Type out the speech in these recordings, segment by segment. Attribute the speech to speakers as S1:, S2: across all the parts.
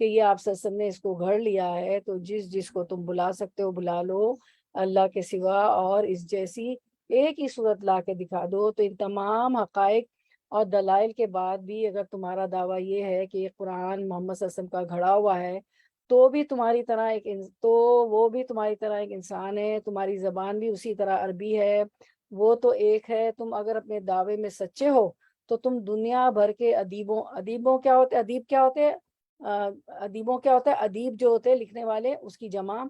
S1: کہ یہ آپ وسلم نے اس کو گھڑ لیا ہے، تو جس جس کو تم بلا سکتے ہو بلا لو اللہ کے سوا، اور اس جیسی ایک ہی صورت لا کے دکھا دو۔ تو ان تمام حقائق اور دلائل کے بعد بھی اگر تمہارا دعویٰ یہ ہے کہ یہ قرآن محمد صلی اللہ علیہ وسلم کا گھڑا ہوا ہے، تو بھی تمہاری طرح تو وہ بھی تمہاری طرح ایک انسان ہے، تمہاری زبان بھی اسی طرح عربی ہے، وہ تو ایک ہے۔ تم اگر اپنے دعوے میں سچے ہو تو تم دنیا بھر کے ادیبوں کیا ہوتے، ادیب کیا ہوتے ہیں، ادیبوں کیا ہوتا ہے، ادیب جو ہوتے ہیں لکھنے والے، اس کی جمع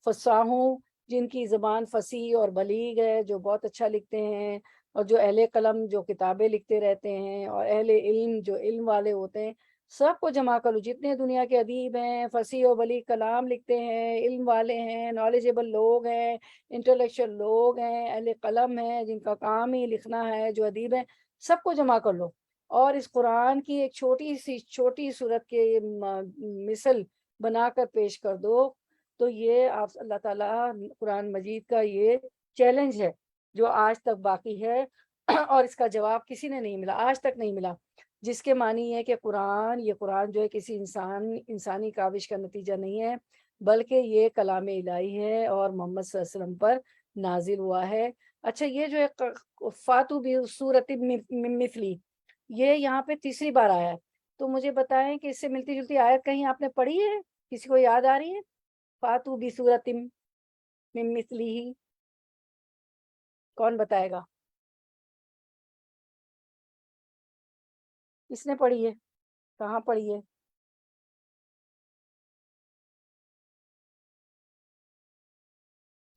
S1: فصاحوں، جن کی زبان فصیح اور بلیغ ہے، جو بہت اچھا لکھتے ہیں، اور جو اہل قلم جو کتابیں لکھتے رہتے ہیں، اور اہل علم جو علم والے ہوتے ہیں، سب کو جمع کر لو۔ جتنے دنیا کے ادیب ہیں، فصیح و بلیغ کلام لکھتے ہیں، علم والے ہیں، نالجیبل لوگ ہیں، انٹلیکچوئل لوگ ہیں، اہل قلم ہیں جن کا کام ہی لکھنا ہے، جو ادیب ہیں، سب کو جمع کر لو، اور اس قرآن کی ایک چھوٹی صورت کے مثل بنا کر پیش کر دو۔ تو یہ آپ اللہ تعالیٰ قرآن مجید کا یہ چیلنج ہے جو آج تک باقی ہے، اور اس کا جواب کسی نے نہیں ملا، آج تک نہیں ملا، جس کے معنی ہے کہ یہ قرآن جو ہے کسی انسانی کاوش کا نتیجہ نہیں ہے، بلکہ یہ کلام الہی ہے اور محمد صلی اللہ علیہ وسلم پر نازل ہوا ہے۔ اچھا، یہ جو ہے فاتو بھی صورت مثلی، یہ یہاں پہ تیسری بار آیا ہے، تو مجھے بتائیں کہ اس سے ملتی جلتی آیت کہیں آپ نے پڑھی ہے؟ کسی کو یاد آ رہی ہے؟ فاتو بھی صورت من مثلی، کون بتائے گا؟ کس نے پڑھی ہے؟ کہاں پڑھی ہے؟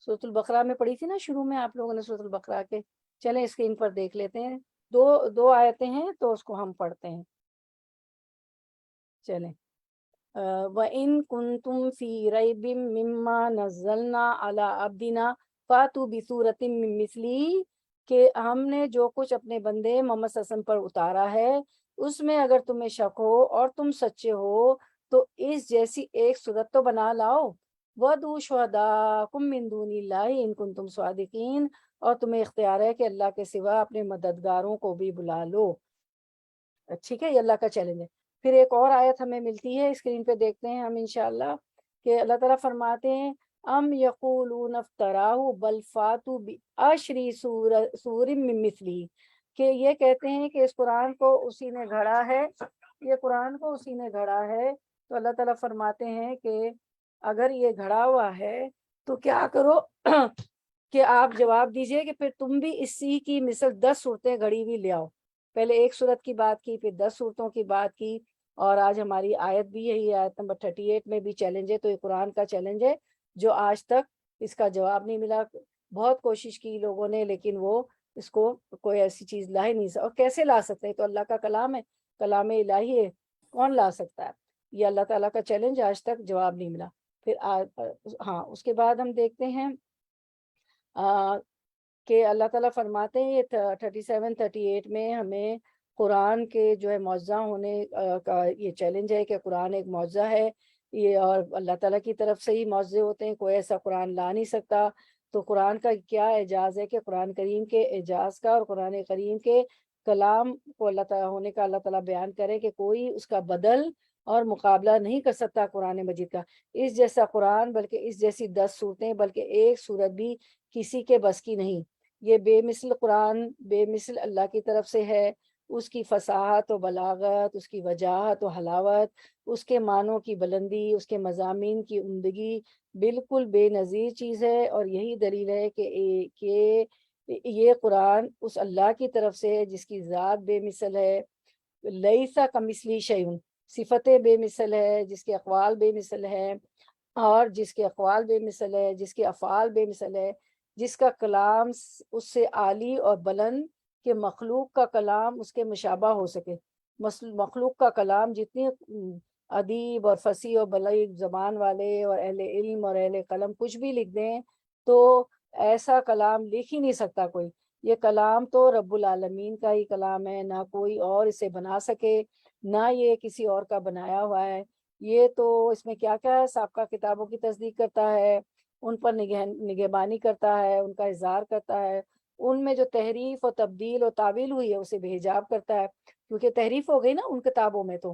S1: سورۃ البقرہ میں پڑھی تھی نا شروع میں آپ لوگوں نے سورۃ البقرہ کے؟ چلیں اسکرین پر دیکھ لیتے ہیں، دو آیتیں ہیں تو اس کو ہم پڑھتے ہیں، چلیں۔ وَإِن كُنتُمْ فِي رَيْبٍ مِّمَّا نَزَّلْنَا عَلَىٰ عَبْدِنَا فَأْتُوا بِسُورَةٍ مِّن مِّثْلِهِ، کہ ہم نے جو کچھ اپنے بندے محمد صلی اللہ علیہ وسلم پر اتارا ہے، اس میں اگر تمہیں شک ہو اور تم سچے ہو تو اس جیسی ایک صورت تو بنا لاؤ۔ وَادْعُوا شُهَدَاءَكُم مِّن دُونِ اللَّهِ إِن كُنتُمْ صَادِقِينَ، اور تمہیں اختیار ہے کہ اللہ کے سوا اپنے مددگاروں کو بھی بلا لو۔ ٹھیک ہے، یہ اللہ کا چیلنج ہے۔ پھر ایک اور آیت ہمیں ملتی ہے، اسکرین پہ دیکھتے ہیں ہم انشاءاللہ، کہ اللہ تعالیٰ فرماتے ہیں ام یقولون افتراہ بل فاتوا بعشر سور من مثلی، کہ یہ کہتے ہیں کہ اس قرآن کو اسی نے گھڑا ہے، یہ قرآن کو اسی نے گھڑا ہے۔ تو اللہ تعالیٰ فرماتے ہیں کہ اگر یہ گھڑا ہوا ہے تو کیا کرو کہ آپ جواب دیجئے کہ پھر تم بھی اسی کی مثل 10 صورتیں گھڑی ہوئی لے آؤ۔ پہلے ایک صورت کی بات کی، پھر 10 صورتوں کی بات کی، اور آج ہماری آیت بھی یہی آیت نمبر 38 میں بھی چیلنج ہے۔ تو یہ قرآن کا چیلنج ہے جو آج تک اس کا جواب نہیں ملا۔ بہت کوشش کی لوگوں نے، لیکن وہ اس کو کوئی ایسی چیز لا ہی نہیں سکتا، اور کیسے لا سکتے ہیں؟ تو اللہ کا کلام ہے، کلام الہی ہے، کون لا سکتا ہے؟ یہ اللہ تعالیٰ کا چیلنج، آج تک جواب نہیں ملا۔ پھر ہاں، اس کے بعد ہم دیکھتے ہیں کہ اللہ تعالیٰ فرماتے ہیں، یہ 37-38 میں ہمیں قرآن کے جو ہے معجزہ ہونے کا یہ چیلنج ہے کہ قرآن ایک معجزہ ہے یہ، اور اللہ تعالیٰ کی طرف سے ہی معجزے ہوتے ہیں، کوئی ایسا قرآن لا نہیں سکتا۔ تو قرآن کا کیا اعجاز ہے کہ قرآن کریم کے اعجاز کا اور قرآن کریم کے کلام کو اللہ تعالیٰ ہونے کا اللہ تعالیٰ بیان کرے کہ کوئی اس کا بدل اور مقابلہ نہیں کر سکتا قرآن مجید کا، اس جیسا قرآن، بلکہ اس جیسی 10 صورتیں، بلکہ ایک صورت بھی کسی کے بس کی نہیں۔ یہ بے مثل قرآن بے مثل اللہ کی طرف سے ہے، اس کی فصاحت و بلاغت، اس کی وجاہت و حلاوت، اس کے معنوں کی بلندی، اس کے مضامین کی عمدگی بالکل بے نظیر چیز ہے، اور یہی دلیل ہے کہ یہ قرآن اس اللہ کی طرف سے ہے جس کی ذات بے مثل ہے، لیسا کمثلی شیء، صفتیں بے مثل ہے، جس کے اقوال بے مثل ہے، اور جس کے اقوال بے مثل ہے، جس کے افعال بے مثل ہے، جس کا کلام اس سے عالی اور بلند کہ مخلوق کا کلام اس کے مشابہ ہو سکے۔ مخلوق کا کلام جتنی ادیب اور فصیح اور بلیغ زبان والے اور اہل علم اور اہل قلم کچھ بھی لکھ دیں تو ایسا کلام لکھ ہی نہیں سکتا کوئی۔ یہ کلام تو رب العالمین کا ہی کلام ہے، نہ کوئی اور اسے بنا سکے، نہ یہ کسی اور کا بنایا ہوا ہے۔ یہ تو اس میں کیا کیا ہے، سابقہ کتابوں کی تصدیق کرتا ہے، ان پر نگہبانی کرتا ہے، ان کا اظہار کرتا ہے، ان میں جو تحریف و تبدیل و تعویل ہوئی ہے اسے بے حجاب کرتا ہے، کیونکہ تحریف ہو گئی نا ان کتابوں میں، تو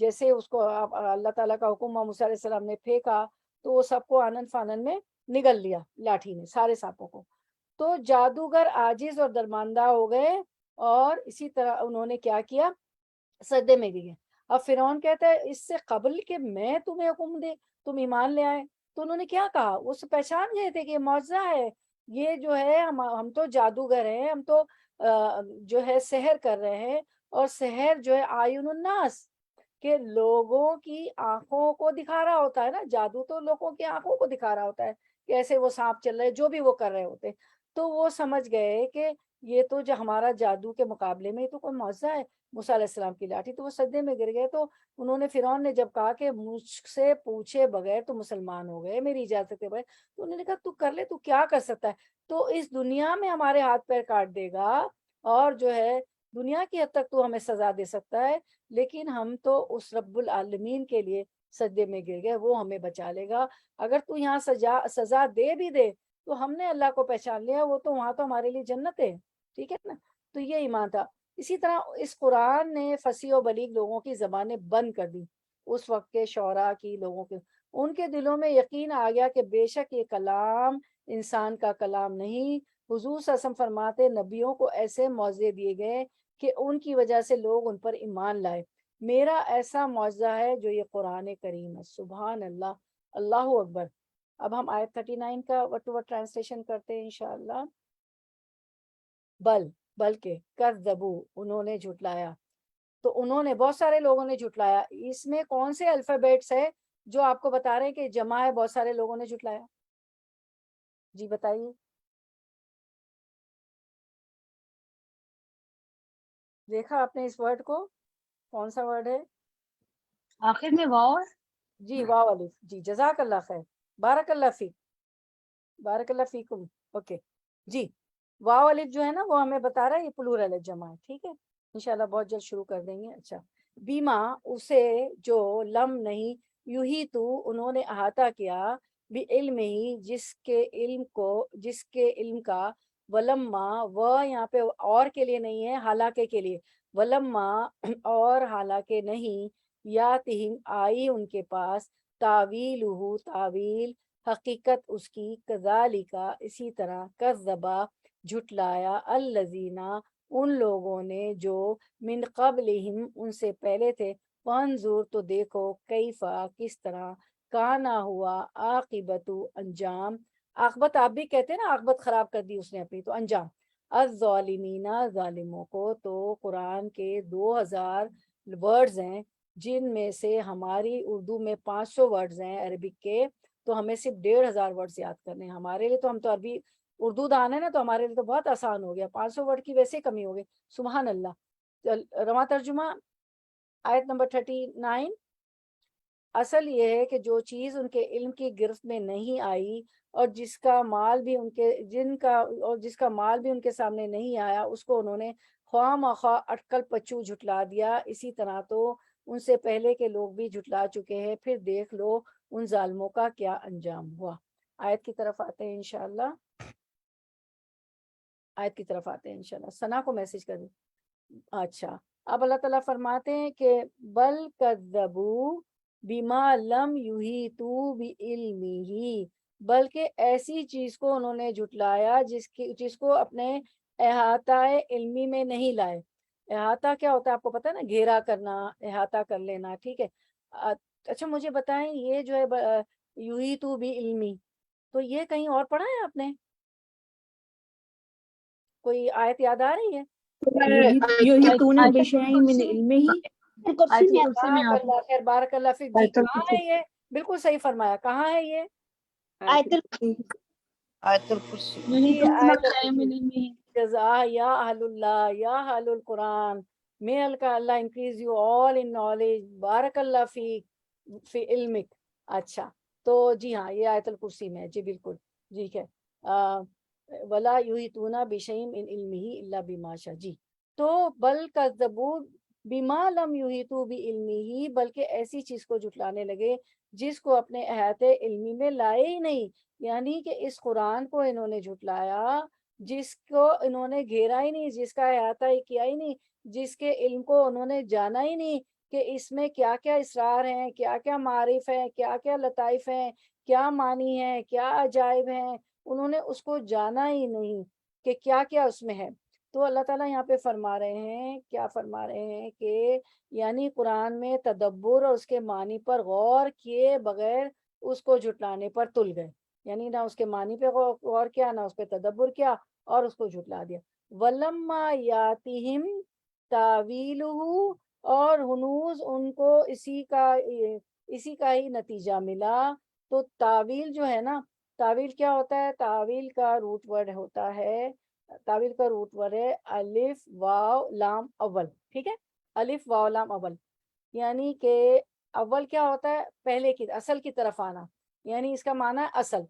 S1: جیسے اس کو اللہ تعالیٰ کا حکم موسیٰ علیہ السلام نے پھینکا تو وہ سب کو آنن فانن میں نگل لیا لاٹھی نے، سارے سانپوں کو. تو جادوگر عاجز اور درماندہ ہو گئے اور اسی طرح انہوں نے کیا کیا، سجدے میں گئے. اب فرعون کہتا ہے اس سے قبل کہ میں تمہیں حکم دے تم ایمان لے آئے. تو انہوں نے کیا کہا، وہ پہچان گئے تھے کہ یہ معجزہ ہے، یہ جو ہے ہم تو جادوگر ہیں، ہم تو جو ہے سحر کر رہے ہیں. اور سحر جو ہے آیون الناس، کہ لوگوں کی آنکھوں کو دکھا رہا ہوتا ہے نا، جادو تو لوگوں کی آنکھوں کو دکھا رہا ہوتا ہے کہ ایسے وہ سانپ چل رہے، جو بھی وہ کر رہے ہوتے. تو وہ سمجھ گئے کہ یہ تو جو ہمارا جادو کے مقابلے میں یہ تو کوئی معجزہ ہے، موسیٰ علیہ السلام کی لاٹھی. تو وہ سجدے میں گر گئے. تو انہوں نے، فرعون نے جب کہا کہ مجھ سے پوچھے بغیر تو مسلمان ہو گئے میری اجازت کے بغیر، تو انہوں نے کہا تو کر لے، تو کیا کر سکتا ہے، تو اس دنیا میں ہمارے ہاتھ پیر کاٹ دے گا اور جو ہے دنیا کی حد تک تو ہمیں سزا دے سکتا ہے، لیکن ہم تو اس رب العالمین کے لیے سجدے میں گر گئے، وہ ہمیں بچا لے گا. اگر تو یہاں سزا دے بھی دے تو ہم نے اللہ کو پہچان لیا، وہ تو وہاں تو ہمارے لیے جنت ہے. ٹھیک ہے نا. تو یہ ایمان تھا. اسی طرح اس قرآن نے فصیح و بلیغ لوگوں کی زبانیں بند کر دی. اس وقت کے شعراء کی، لوگوں کے، ان کے دلوں میں یقین آ گیا کہ بے شک یہ کلام انسان کا کلام نہیں. حضور صلی اللہ علیہ وسلم فرماتے نبیوں کو ایسے معجزے دیے گئے کہ ان کی وجہ سے لوگ ان پر ایمان لائے. میرا ایسا معجزہ ہے جو یہ قرآن کریم ہے. سبحان اللہ، اللہ اکبر. اب ہم آیت 39 کا ورڈ ٹو ورڈ ٹرانسلیشن کرتے ہیں انشاءاللہ. بلکہ کذبو، انہوں نے جھٹلایا. تو انہوں نے، بہت سارے لوگوں نے جھٹلایا. اس میں کون سے الفابیٹس ہے جو آپ کو بتا رہے ہیں کہ جمع ہے بہت سارے لوگوں نے جھٹلایا؟ جی بتائیے. دیکھا آپ نے اس ورڈ کو، کون سا ورڈ ہے؟
S2: آخر میں واو.
S1: جی واو الف. جی جزاک اللہ خیر، بارک اللہ فیک، بارک اللہ فیکم. اوکے جی. واو الف جو ہے نا وہ ہمیں بتا رہا ہے یہ پلورل ہے، جمع ہے. ٹھیک ہے، انشاءاللہ بہت جلد شروع کر دیں گے. اچھا. بیما، اسے جو، لم نہیں، یوں ہی تو انہوں نے احاطہ کیا، بھی علم ہی، جس کے علم کا، ولما، وہ یہاں پہ اور کے لیے نہیں ہے، حالانکہ کے لیے، ولما، اور حالانکہ نہیں، یاتہم، آئی ان کے پاس، تاویلہ، تاویل، حقیقت اس کی، کذالکا، اسی طرح، کذبا، جھٹلایا، الذین، ان لوگوں نے جو، من قبلہم، ان سے پہلے تھے، فانظر، تو دیکھو، کیفا، کس طرح، کانا ہوا، عاقبت، انجام. عاقبت آپ بھی کہتے ہیں نا، عاقبت خراب کر دی اس نے اپنی، تو انجام، الظالمین، ظالموں کو. تو قرآن کے 2000 ورڈز ہیں، جن میں سے ہماری اردو میں 500 ورڈز ہیں عربک کے، تو ہمیں صرف 1500 ورڈز یاد کرنے ہیں. ہمارے لیے تو، ہم تو عربی اردو دان ہے نا، تو ہمارے لیے تو بہت آسان ہو گیا، 500 ورڈ کی ویسے کمی ہو گئی. سبحان اللہ. رواں ترجمہ، آیت نمبر 39. اصل یہ ہے کہ جو چیز ان کے علم کی گرفت میں نہیں آئی، اور جس کا مال بھی ان کے سامنے نہیں آیا، اس کو انہوں نے خواہ مخواہ اٹکل پچو جھٹلا دیا. اسی طرح تو ان سے پہلے کے لوگ بھی جھٹلا چکے ہیں، پھر دیکھ لو ان ظالموں کا کیا انجام ہوا. آیت کی طرف آتے ہیں انشاءاللہ. ثنا کو میسج کر دیں. اچھا. اب اللہ تعالیٰ فرماتے ہیں کہ بل کذبوا بما لم یحیطوا بعلمہ، بلکہ ایسی چیز کو انہوں نے جھٹلایا جس کو اپنے احاطہ علمی میں نہیں لائے. احاطہ کیا ہوتا ہے آپ کو پتہ ہے نا، گھیرا کرنا، احاطہ کر لینا. ٹھیک ہے. اچھا مجھے بتائیں، یہ جو ہے یحیطوا بعلمہ، تو یہ کہیں اور پڑھا ہے آپ نے؟ کوئی آیت یاد آ رہی ہے؟
S2: یحیطون بشیء من علمہ،
S1: بارک اللہ فیک. جی کہاں ہے یہ؟ بالکل صحیح فرمایا. کہاں ہے یہ؟
S2: آیت الکرسی.
S1: جی آیت جزا یا اہل اللہ، یا اہل القرآن، may Allah increase you all in knowledge، بارک اللہ فی علمک. اچھا. تو جی ہاں، یہ آیت الکرسی میں ہے. جی بالکل ٹھیک ہے. ولا یحیطون بشیء من علمہ الا بما شاء. جی. تو بل کذبوا بما لم یحیطوا بعلمہ، بلکہ ایسی چیز کو جھٹلانے لگے جس کو اپنے احاطے علمی میں لائے ہی نہیں. یعنی کہ اس قرآن کو انہوں نے جھٹلایا جس کو انہوں نے گھیرا ہی نہیں، جس کا احاطہ ہی کیا ہی نہیں، جس کے علم کو انہوں نے جانا ہی نہیں. کہ اس میں کیا کیا اسرار ہیں، کیا کیا معارف ہیں، کیا کیا لطائف ہیں، کیا معنی ہیں، کیا عجائب ہیں، انہوں نے اس کو جانا ہی نہیں کہ کیا کیا اس میں ہے۔ تو اللہ تعالیٰ یہاں پہ فرما رہے ہیں، کیا فرما رہے ہیں کہ یعنی قرآن میں تدبر اور اس کے معنی پر غور کیے بغیر اس کو جھٹلانے پر تل گئے، یعنی نہ اس کے معنی پہ غور کیا، نہ اس پہ تدبر کیا، اور اس کو جھٹلا دیا۔ وَلَمَّا يَأْتِهِمْ تَأْوِيلُهُ، اور ہنوز ان کو اسی کا ہی نتیجہ ملا۔ تو تعویل جو ہے نا، تعویل کیا ہوتا ہے؟ تعویل کا روٹ ورڈ ہوتا ہے، تعویل کا روٹ ورڈ ہے الف واو لام اول، ٹھیک ہے، الف واو لام اول، یعنی کہ اول کیا ہوتا ہے؟ پہلے کی، اصل کی طرف آنا، یعنی اس کا معنی ہے اصل۔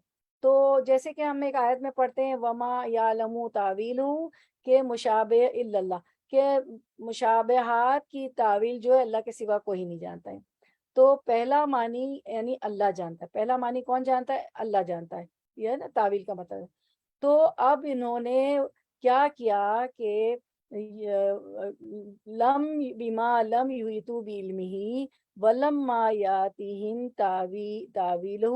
S1: تو جیسے کہ ہم ایک آیت میں پڑھتے ہیں وما یعلم تعویلہ، کہ مشابہ الا اللہ، کہ مشابہات کی تعویل جو ہے اللہ کے سوا کوئی نہیں جانتا ہے۔ تو پہلا معنی یعنی اللہ جانتا ہے، پہلا معنی کون جانتا ہے؟ اللہ جانتا ہے، یہ ہے نا تعویل کا مطلب۔ تو اب انہوں نے کیا کیا کہ لم بما لم یحیطوا بعلمہ ولما یاتہم تعویلہ،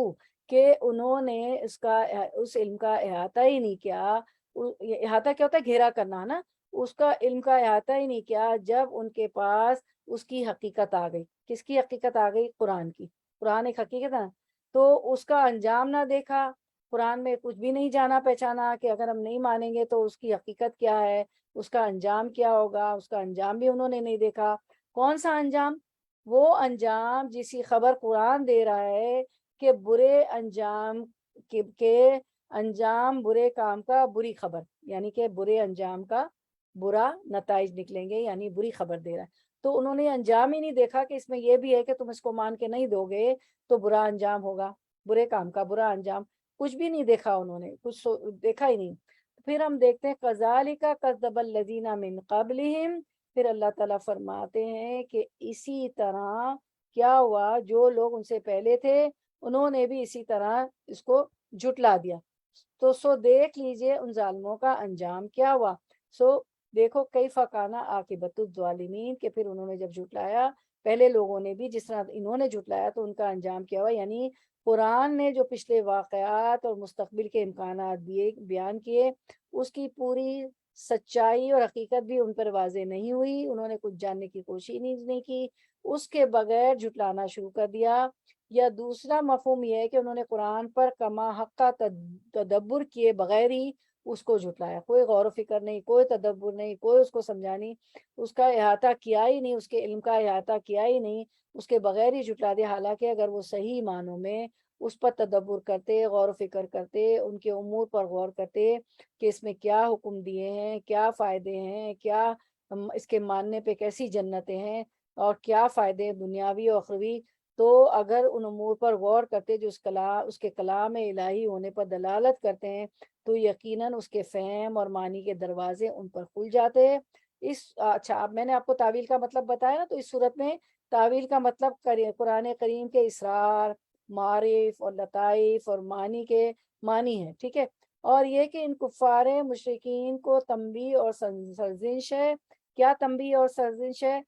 S1: کہ انہوں نے اس علم کا احاطہ ہی نہیں کیا۔ احاطہ کیا ہوتا ہے؟ گھیرا کرنا نا، اس کا علم کا احاطہ ہی نہیں کیا جب ان کے پاس اس کی حقیقت آ گئی۔ کس کی حقیقت آ گئی؟ قرآن کی۔ قرآن ایک حقیقت ہے، تو اس کا انجام نہ دیکھا، قرآن میں کچھ بھی نہیں جانا پہچانا کہ اگر ہم نہیں مانیں گے تو اس کی حقیقت کیا ہے، اس کا انجام کیا ہوگا، اس کا انجام بھی انہوں نے نہیں دیکھا۔ کون سا انجام؟ وہ انجام جس کی خبر قرآن دے رہا ہے کہ برے انجام کے انجام، برے کام کا بری خبر، یعنی کہ برے انجام کا برا نتائج نکلیں گے، یعنی بری خبر دے رہا ہے۔ تو انہوں نے انجام ہی نہیں دیکھا کہ اس میں یہ بھی ہے کہ تم اس کو مان کے نہیں دو گے تو برا انجام ہوگا، برے کام کا برا انجام، کچھ بھی نہیں دیکھا انہوں نے، کچھ دیکھا ہی نہیں۔ پھر ہم دیکھتے ہیں کذالک کذب الذین من قبلہم، پھر اللہ تعالیٰ فرماتے ہیں کہ اسی طرح کیا ہوا، جو لوگ ان سے پہلے تھے انہوں نے بھی اسی طرح اس کو جھٹلا دیا۔ تو دیکھ لیجئے ان ظالموں کا انجام کیا ہوا۔ دیکھو کیف کان عاقبۃ الظالمین، کہ پھر انہوں نے جب جھٹلایا، پہلے لوگوں نے بھی جس طرح انہوں نے جھٹلایا تو ان کا انجام کیا ہوا، یعنی قرآن نے جو پچھلے واقعات اور مستقبل کے امکانات بیان کیے، اس کی پوری سچائی اور حقیقت بھی ان پر واضح نہیں ہوئی، انہوں نے کچھ جاننے کی کوشش نہیں کی، اس کے بغیر جھٹلانا شروع کر دیا۔ یا دوسرا مفہوم یہ ہے کہ انہوں نے قرآن پر کما حق کا تدبر کیے بغیر ہی اس کو جھٹلایا، کوئی غور و فکر نہیں، کوئی تدبر نہیں، کوئی اس کو سمجھا نہیں، اس کا احاطہ کیا ہی نہیں، اس کے علم کا احاطہ کیا ہی نہیں، اس کے بغیر ہی جھٹلا دیا۔ حالانکہ اگر وہ صحیح معنوں میں اس پر تدبر کرتے، غور و فکر کرتے، ان کے امور پر غور کرتے کہ اس میں کیا حکم دیے ہیں، کیا فائدے ہیں، کیا اس کے ماننے پہ کیسی جنتیں ہیں، اور کیا فائدے دنیاوی اور اخروی، تو اگر ان امور پر غور کرتے جو اس کے کلام الہی ہونے پر دلالت کرتے ہیں، تو یقیناً اس کے فہم اور معنی کے دروازے ان پر کھل جاتے ہیں۔ اچھا، اب میں نے آپ کو تعویل کا مطلب بتایا نا، تو اس صورت میں تعویل کا مطلب قرآن کریم کے اسرار، معارف اور لطائف اور معنی کے معنی ہے، ٹھیک ہے۔ اور یہ کہ ان کفار مشرکین کو تنبیہ اور سرزنش ہے۔ کیا تنبیہ اور سرزنش ہے؟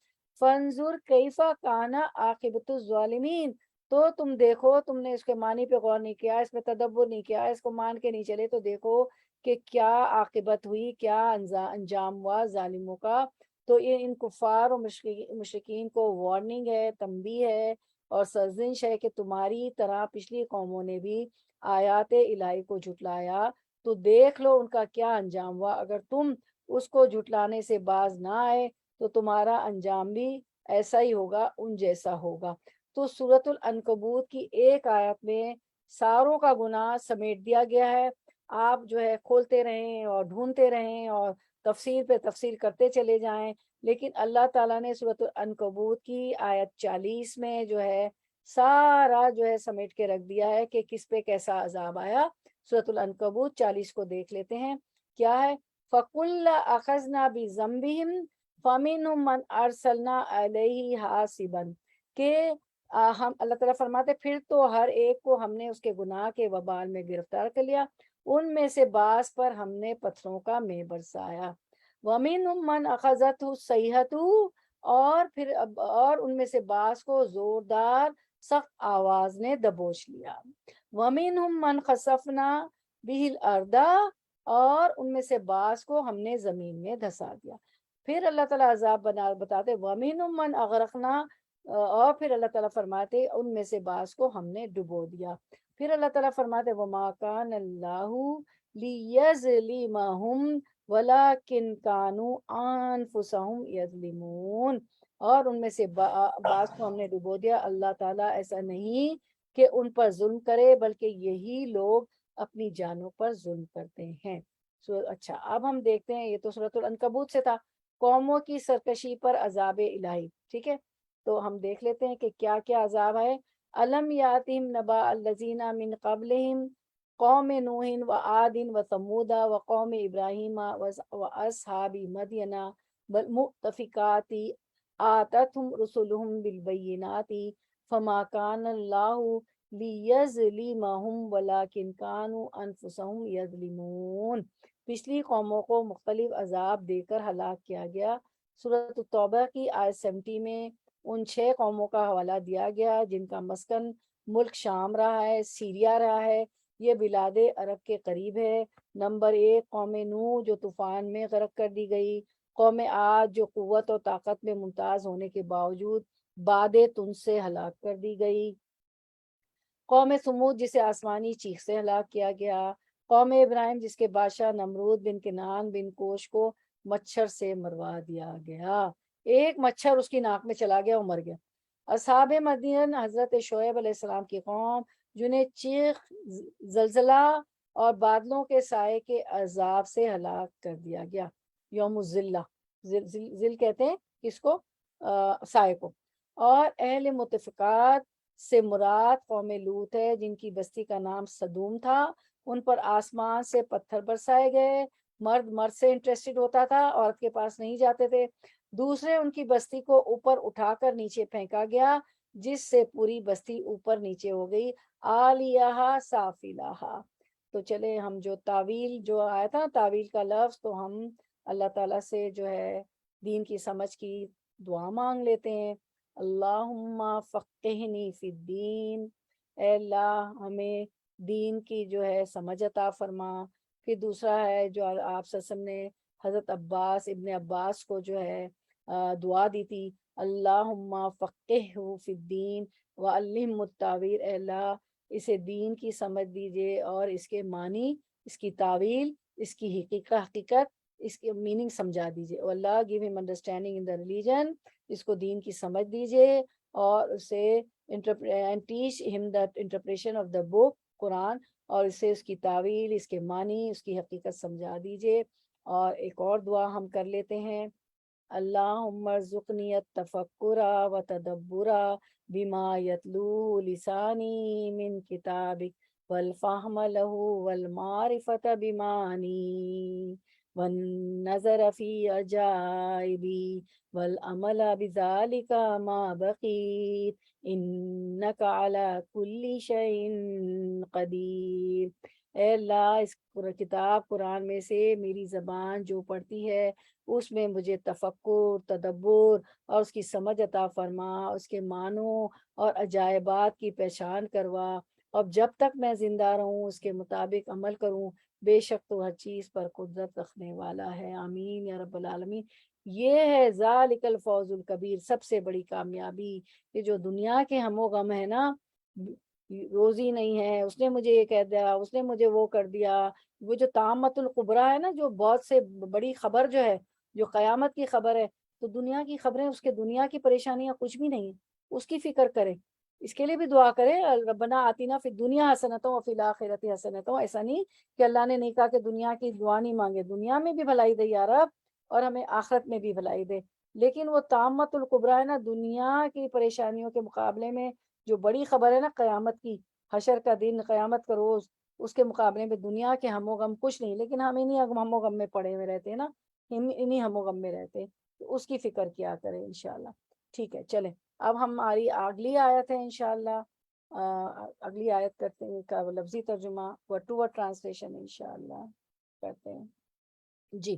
S1: فانظر کیفا کانا عاقبۃ الظالمین، تو تم دیکھو، تم نے اس کے معنی پہ غور نہیں کیا، اس پہ تدبر نہیں کیا، اس کو مان کے نہیں چلے، تو دیکھو کہ کیا عاقبت ہوئی، کیا انجام ہوا ظالموں کا۔ تو یہ ان کفار اور مشرکین کو وارننگ ہے، تنبیہ ہے اور سرزنش ہے کہ تمہاری طرح پچھلی قوموں نے بھی آیات الہی کو جھٹلایا، تو دیکھ لو ان کا کیا انجام ہوا۔ اگر تم اس کو جھٹلانے سے باز نہ آئے تو تمہارا انجام بھی ایسا ہی ہوگا، ان جیسا ہوگا۔ تو سورۃ العنکبوت کی ایک آیت میں ساروں کا گناہ سمیٹ دیا گیا ہے۔ آپ جو ہے کھولتے رہیں اور ڈھونڈتے رہیں اور تفسیر پہ تفسیر کرتے چلے جائیں، لیکن اللہ تعالیٰ نے سورۃ العنکبوت کی آیت 40 میں جو ہے سارا جو ہے سمیٹ کے رکھ دیا ہے کہ کس پہ کیسا عذاب آیا۔ سورۃ العنکبوت 40 کو دیکھ لیتے ہیں، کیا ہے؟ فَكُلَّ أَخَذْنَا بِذَنبِهِمْ فَمِنْهُمْ مَنْ أَرْسَلْنَا عَلَيْهِ حَاصِبًا، کہ ہم اللہ تعالیٰ فرماتے پھر تو ہر ایک کو ہم نے اس کے گناہ کے وبال میں گرفتار کر لیا، ان میں سے بعض پر ہم نے پتھروں کا مے برسایا۔ وَمِنْهُمْ مَنْ أَخَذَتْهُ الصَّيْحَةُ، اور پھر اور ان میں سے بعض کو زوردار سخت آواز نے دبوچ لیا. وَمِنْهُمْ مَنْ خَسَفْنَا بِهِ الْأَرْضَ اور ان میں سے بعض کو ہم نے زمین میں دھسا دیا. پھر اللہ تعالیٰ عذاب بتاتے وَمِنْهُمْ مَنْ أَغْرَقْنَا اور پھر اللہ تعالیٰ فرماتے ان میں سے بعض کو ہم نے ڈبو دیا. پھر اللہ تعالیٰ فرماتے وَمَا كَانَ اللَّهُ لِيَظْلِمَهُمْ وَلَكِنْ كَانُوا أَنفُسَهُمْ يَظْلِمُونَ اور ان میں سے بعض کو ہم نے ڈبو دیا. اللہ تعالیٰ ایسا نہیں کہ ان پر ظلم کرے بلکہ یہی لوگ اپنی جانوں پر ظلم کرتے ہیں. اچھا اب ہم دیکھتے ہیں, یہ تو سورۃ العنکبوت سے تھا, قوموں کی سرکشی پر عذاب الہی. ٹھیک ہے, تو ہم دیکھ لیتے ہیں کہ کیا کیا عذاب ہے. الم یاتہم نبأ الذین من قبلہم قوم نوح وعاد وثمود وقوم ابراہیم واصحاب مدین والمؤتفکات آتتہم رسلہم بالبینات فما کان اللہ لیظلمہم ولکن کانوا انفسہم یظلمون. پچھلی قوموں کو مختلف عذاب دے کر ہلاک کیا گیا. سورۃ التوبہ کی آیت 70 میں ان 6 قوموں کا حوالہ دیا گیا جن کا مسکن ملک شام رہا ہے, سیریا رہا ہے. یہ بلاد عرب کے قریب ہے. نمبر 1 قوم نوح جو طوفان میں غرق کر دی گئی. قوم عاد جو قوت اور طاقت میں ممتاز ہونے کے باوجود باد تن سے ہلاک کر دی گئی. قوم ثمود جسے آسمانی چیخ سے ہلاک کیا گیا. قوم ابراہیم جس کے بادشاہ نمرود بن کنعان بن کوش کو مچھر سے مروا دیا گیا. ایک مچھر اس کی ناک میں چلا گیا اور مر گیا. اصحاب مدین حضرت شعیب علیہ السلام کی قوم جنہیں چیخ, زلزلہ اور بادلوں کے سائے کے عذاب سے ہلاک کر دیا گیا. یوم الذلہ, ذل کہتے ہیں کس کو, سائے کو. اور اہل متفقات سے مراد قوم لوط ہے جن کی بستی کا نام صدوم تھا. ان پر آسمان سے پتھر برسائے گئے. مرد سے انٹرسٹڈ ہوتا تھا, عورت کے پاس نہیں جاتے تھے. دوسرے ان کی بستی کو اوپر اٹھا کر نیچے پھینکا گیا جس سے پوری بستی اوپر نیچے ہو گئی. عالیہا سافلہا. تو چلے ہم جو تعویل جو آیا تھا, تعویل کا لفظ, تو ہم اللہ تعالیٰ سے جو ہے دین کی سمجھ کی دعا مانگ لیتے ہیں. اللہم فقہنی فی الدین, اے اللہ ہمیں دین کی جو ہے سمجھ عطا فرما. پھر دوسرا ہے جو آپ صلی اللہ علیہ وسلم نے حضرت عباس ابن عباس کو جو ہے دعا دی تھی, اللہم فقہہ فی الدین وعلمہ التاویل, اے اللہ اسے دین کی سمجھ دیجئے اور اس کے معنی, اس کی تعویل, اس کی حقیقت, اس کی میننگ سمجھا دیجئے. اللہ give him understanding in the religion, اس کو دین کی سمجھ دیجئے اور اسے and teach him the interpretation of the book قرآن, اور اسے اس کی تعویل, اس کے معنی, اس کی حقیقت سمجھا دیجئے. اور ایک اور دعا ہم کر لیتے ہیں, اللہم ارزقنی التفکر وتدبر بما یتلو لسانی من کتابک والفہم لہ والمعرفت بمعنی والنظر فی عجائبی والعمل بذالک ما بقیت انک علی کل شیء قدیر. اے اللہ اس کتاب قرآن میں سے میری زبان جو پڑھتی ہے اس میں مجھے تفکر, تدبر اور اس کی سمجھ عطا فرما, اس کے معنوں اور عجائبات کی پہچان کروا, اور جب تک میں زندہ رہوں اس کے مطابق عمل کروں, بے شک تو ہر چیز پر قدرت رکھنے والا ہے. آمین یا رب العالمین. یہ ہے ذالک الفوز الکبیر, سب سے بڑی کامیابی. کہ جو دنیا کے ہم و غم ہے نا, روزی نہیں ہے, اس نے مجھے یہ کہہ دیا, اس نے مجھے وہ کر دیا, وہ جو طامت القبریٰ ہے نا, جو بہت سے بڑی خبر جو ہے, جو قیامت کی خبر ہے, تو دنیا کی خبریں, اس کے دنیا کی پریشانیاں کچھ بھی نہیں ہیں, اس کی فکر کرے, اس کے لیے بھی دعا کرے, ربنا آتینا فی الدنیا حسنۃ وفی الآخرۃ حسنۃ. ایسا نہیں کہ اللہ نے نہیں کہا کہ دنیا کی دعا نہیں مانگے, دنیا میں بھی بھلائی دے یا رب, اور ہمیں آخرت میں بھی بھلائی دے. لیکن وہ طامت القبریٰ ہے نا, دنیا کی پریشانیوں کے مقابلے میں جو بڑی خبر ہے نا قیامت کی, حشر کا دن, قیامت کا روز, اس کے مقابلے میں دنیا کے ہم و غم کچھ نہیں. لیکن ہم انہیں ہم و غم میں پڑے ہوئے رہتے ہیں نا, انہیں ہم و غم میں رہتے ہیں, تو اس کی فکر کیا کریں انشاءاللہ. ٹھیک ہے, چلیں اب ہماری اگلی آیت ہے انشاءاللہ. اگلی آیت کرتے ہیں کا لفظی ترجمہ, ورڈ ٹو ورڈ ٹرانسلیشن انشاءاللہ کرتے ہیں. جی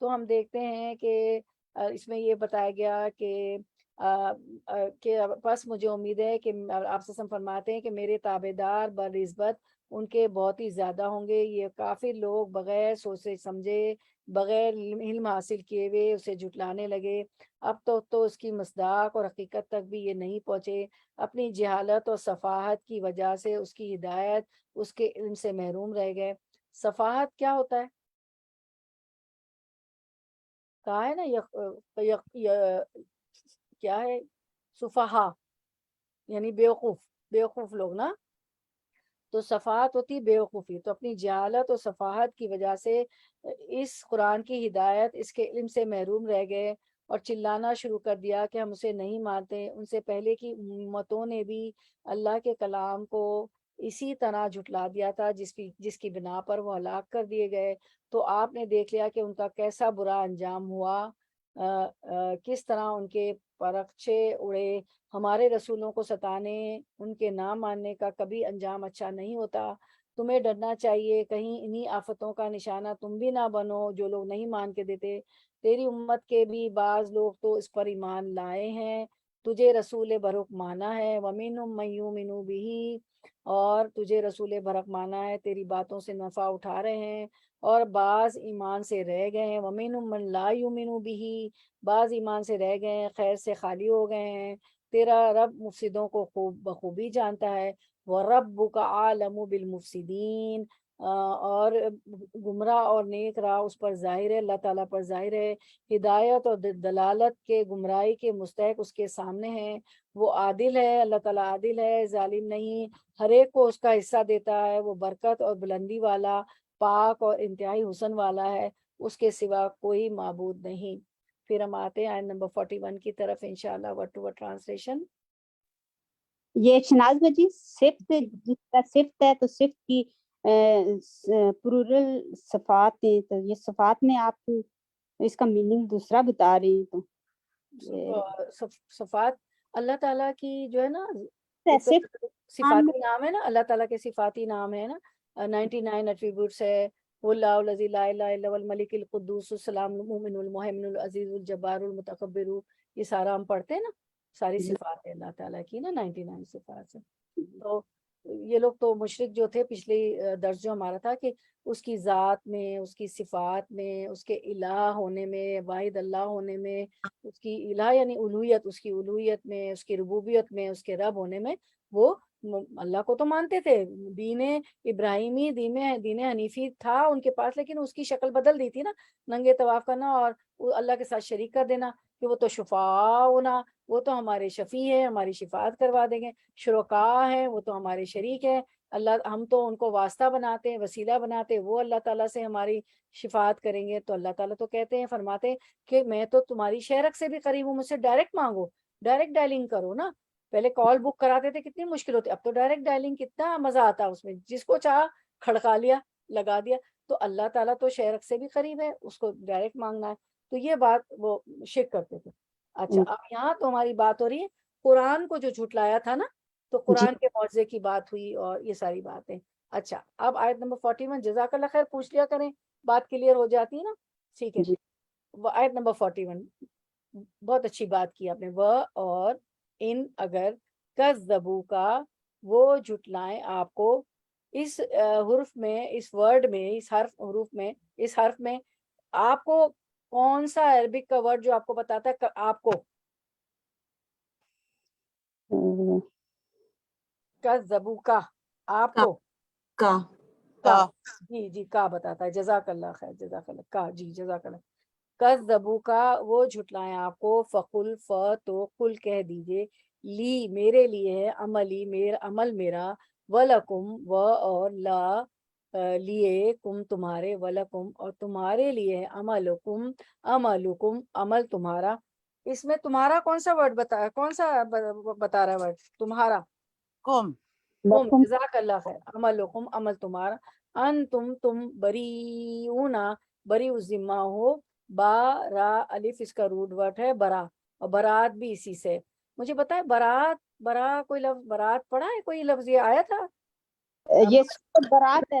S1: تو ہم دیکھتے ہیں کہ اس میں یہ بتایا گیا کہ بس مجھے امید ہے کہ آپ سے فرماتے ہیں کہ میرے تابع دار برنسبت ان کے بہت ہی زیادہ ہوں گے. یہ کافر لوگ بغیر سوچے سمجھے بغیر علم حاصل کیے ہوئے اسے جھٹلانے لگے. اب تو اس کی مصداق اور حقیقت تک بھی یہ نہیں پہنچے. اپنی جہالت اور صفاحت کی وجہ سے اس کی ہدایت اس کے علم سے محروم رہ گئے. صفاحت کیا ہوتا ہے؟ کہا ہے نا کیا ہے؟ صفحا یعنی بیوقوف لوگ نا. تو صفاحت ہوتی بیوقوفی. تو اپنی جہالت اور صفاحت کی وجہ سے اس قرآن کی ہدایت اس کے علم سے محروم رہ گئے اور چلانا شروع کر دیا کہ ہم اسے نہیں مانتے. ان سے پہلے کی امتوں نے بھی اللہ کے کلام کو اسی طرح جھٹلا دیا تھا جس کی بنا پر وہ ہلاک کر دیے گئے. تو آپ نے دیکھ لیا کہ ان کا کیسا برا انجام ہوا، کس طرح ان کے پرخچے اڑے. ہمارے رسولوں کو ستانے، ان کے نہ ماننے کا کبھی انجام اچھا نہیں ہوتا. تمہیں ڈرنا چاہیے کہیں انہی آفتوں کا نشانہ تم بھی نہ بنو جو لوگ نہیں مان کے دیتے. تیری امت کے بھی بعض لوگ تو اس پر ایمان لائے ہیں، تجھے رسول برحق مانا ہے. وَمِنْهُمْ مَن يُؤْمِنُ بِهِ، اور تجھے رسول برحق مانا ہے، تیری باتوں سے نفع اٹھا رہے ہیں. اور بعض ایمان سے رہ گئے ہیں. وَمِنْهُمْ مَن لَا يُؤْمِنُ بِهِ، بعض ایمان سے رہ گئے ہیں، خیر سے خالی ہو گئے ہیں. تیرا رب مفسدوں کو بخوبی جانتا ہے. وَرَبُّكَ عَالَمُ بِالْمُفْسِدِينَ، اور گمراہ اور نیک راہ اس پر ظاہر ہے، اللہ تعالیٰ پر ظاہر ہے. ہدایت اور دلالت کے گمراہی کے مستحق اس کے سامنے ہیں. وہ عادل ہے، اللہ تعالیٰ عادل ہے، ظالم نہیں. ہر ایک کو اس کا حصہ دیتا ہے. وہ برکت اور بلندی والا، پاک اور انتہائی حسن والا ہے. اس کے سوا کوئی معبود نہیں. پھر ہم آتے ہیں آیت نمبر 41 کی طرف انشاءاللہ. Word to word translation.
S3: یہ شناز بجی صفت جس کا صفت ہے تو صفت کی پلورل صفات ہیں، تو یہ صفات میں آپ اس کا میننگ دوسرا بتا رہے ہیں. تو
S1: صفات اللہ تعالیٰ کی جو ہے نا، ایک تو
S3: صفت
S1: صفاتی نام ہے نا، اللہ تعالیٰ کے صفاتی نام ہے نا، 99 ایٹریبیوٹس ہے. واللہ الذی لا الہ الا هو الملک القدوس السلام المؤمن المہیمن العزیز الجبار المتکبر. یہ سارا ہم پڑھتے ہیں نا، ساری صفات ہے اللہ تعالیٰ کی نا، 99 صفات ہے. تو یہ لوگ تو مشرک جو تھے، پچھلی درس جو ہمارا تھا کہ اس کی ذات میں، اس کی صفات میں، اس کے الہ ہونے میں، واحد اللہ ہونے میں، اس کی الہ یعنی الوہیت، اس کی الوہیت میں، اس کی ربوبیت میں، اس کے رب ہونے میں وہ اللہ کو تو مانتے تھے. دین ابراہیمی، دین حنیفی تھا ان کے پاس، لیکن اس کی شکل بدل دی تھی نا، ننگے طواف کرنا اور اللہ کے ساتھ شریک کر دینا کہ وہ تو شفاء ہونا، وہ تو ہمارے شفیع ہیں، ہماری شفاعت کروا دیں گے. شرکاء ہیں، وہ تو ہمارے شریک ہیں. اللہ، ہم تو ان کو واسطہ بناتے ہیں، وسیلہ بناتے ہیں، وہ اللہ تعالیٰ سے ہماری شفاعت کریں گے. تو اللہ تعالیٰ تو کہتے ہیں، فرماتے ہیں کہ میں تو تمہاری شہرک سے بھی قریب ہوں، مجھ سے ڈائریکٹ مانگو، ڈائریکٹ ڈائلنگ کرو نا. پہلے کال بک کراتے تھے، کتنی مشکل ہوتی، اب تو ڈائریکٹ ڈائلنگ کتنا مزہ آتا اس میں، جس کو چاہا کھڑکا لیا، لگا دیا. تو اللہ تعالیٰ تو شہرک سے بھی قریب ہے، اس کو ڈائریکٹ مانگنا ہے. تو یہ بات وہ شرک کرتے تھے. اچھا، اب یہاں تو ہماری بات ہو رہی ہے قرآن کو جو جھٹلایا تھا نا، تو قرآن کے معجزے کی بات ہوئی اور یہ ساری باتیں. اچھا، اب آیت نمبر 41. جزاک اللہ خیر، پوچھ لیا کریں، بات کلیئر ہو جاتی ہے نا. ٹھیک ہے، آیت نمبر 41. بہت اچھی بات کی آپ نے. وہ اور ان اگر کذبوا کا، وہ جھٹلائیں آپ کو اس حرف میں، اس ورڈ میں، اس حرف میں آپ کو کون سا عربک کا ورڈ جو آپ کو بتاتا ہے آپ کو کذبوا کا، آپ کو کا، جی کا بتاتا ہے. جزاک اللہ خیر، جزاک اللہ کا، جی جزاک اللہ. کذبوا کا، وہ جھٹلائیں آپ کو. فقل، تو قل کہہ دیجئے، لی میرے لیے ہے، عملی عمل میرا، ولکم اور لا لیے، کم تمہارے، ولکم اور تمہارے لیے ہے، عملکم عمل تمہارا. اس میں تمہارا کون سا ورڈ بتا رہا ہے ورڈ تمہارا؟
S4: کم.
S1: جزاک اللہ خیر. عملکم عمل تمہارا. انتم تم بریئون بری ذمہ ہو. با الف اس کا روٹ ورڈ ہے برا، اور برات بھی اسی سے. مجھے بتائے برا کوئی لفظ برات پڑھا ہے؟ کوئی لفظ یہ آیا تھا؟
S3: یہ برات ہے.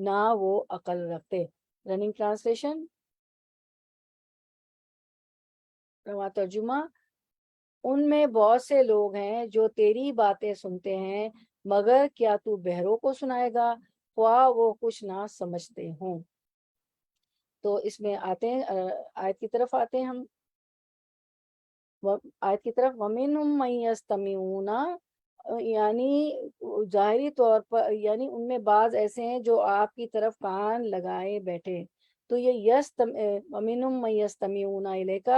S1: نہ وہ عقل رکھتے. رننگ ٹرانسلیشن رواں ترجمہ ان میں بہت سے لوگ ہیں جو تیری باتیں سنتے ہیں مگر کیا تو بہروں کو سنائے گا خواہ وہ کچھ نہ سمجھتے ہوں. تو اس میں آتے ہیں آیت کی طرف آتے ہیں ہم آیت کی طرف. وَمِنْهُمْ مَن يَسْتَمِعُونَ یعنی ظاہری طور پر یعنی ان میں بعض ایسے ہیں جو آپ کی طرف کان لگائے بیٹھے. تو یہ وَمِنْهُمْ مَن يَسْتَمِعُونَ إِلَيْكَ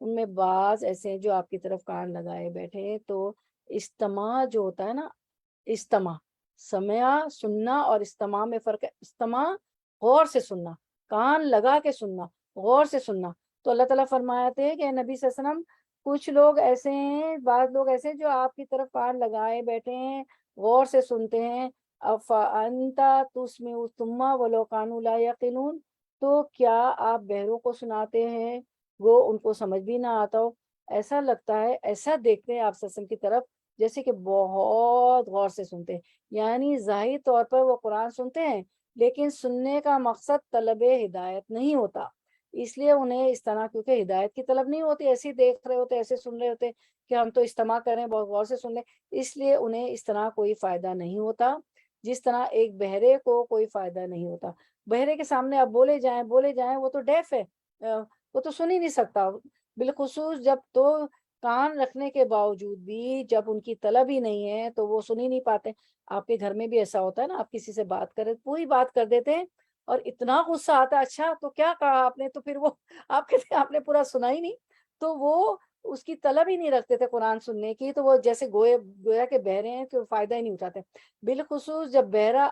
S1: ان میں بعض ایسے ہیں جو آپ کی طرف کان لگائے بیٹھے ہیں. تو استماع جو ہوتا ہے نا، استماع سمع سننا اور استماع میں فرق ہے. استماع غور سے سننا، کان لگا کے سننا، غور سے سننا. تو اللہ تعالیٰ فرماتے ہیں کہ نبی صلی اللہ علیہ وسلم کچھ لوگ ایسے ہیں، بعض لوگ ایسے ہیں جو آپ کی طرف کان لگائے بیٹھے ہیں، غور سے سنتے ہیں. افانت تسمع الصم ولو كانوا لا يعقلون تو کیا آپ بہروں کو سناتے ہیں وہ ان کو سمجھ بھی نہ آتا ہو. ایسا لگتا ہے، ایسا دیکھتے ہیں آپ صلی اللہ علیہ وسلم کی طرف جیسے کہ بہت غور سے سنتے ہیں. یعنی ظاہری طور پر وہ قرآن سنتے ہیں لیکن سننے کا مقصد طلب ہدایت نہیں ہوتا. اس لیے انہیں اس طرح، کیونکہ ہدایت کی طلب نہیں ہوتی، ایسے دیکھ رہے ہوتے، ایسے سن رہے ہوتے کہ ہم تو استماع کریں، بہت غور سے سن لیں، اس لیے انہیں اس طرح کوئی فائدہ نہیں ہوتا جس طرح ایک بہرے کو کوئی فائدہ نہیں ہوتا. بہرے کے سامنے آپ بولے جائیں وہ تو ڈیف ہے، وہ تو سن ہی نہیں سکتا. بالخصوص جب تو کان رکھنے کے باوجود بھی جب ان کی طلب ہی نہیں ہے تو وہ سن ہی نہیں پاتے. آپ کے گھر میں بھی ایسا ہوتا ہے نا، آپ کسی سے بات کریں، پوری بات کر دیتے ہیں اور اتنا غصہ آتا ہے، اچھا تو کیا کہا آپ نے، تو پھر وہ آپ کہتے ہیں آپ نے پورا سنا ہی نہیں. تو وہ اس کی طلب ہی نہیں رکھتے تھے قرآن سننے کی، تو وہ جیسے گویا کہ بہرے ہیں کہ فائدہ ہی نہیں اٹھاتے. بالخصوص جب بہرا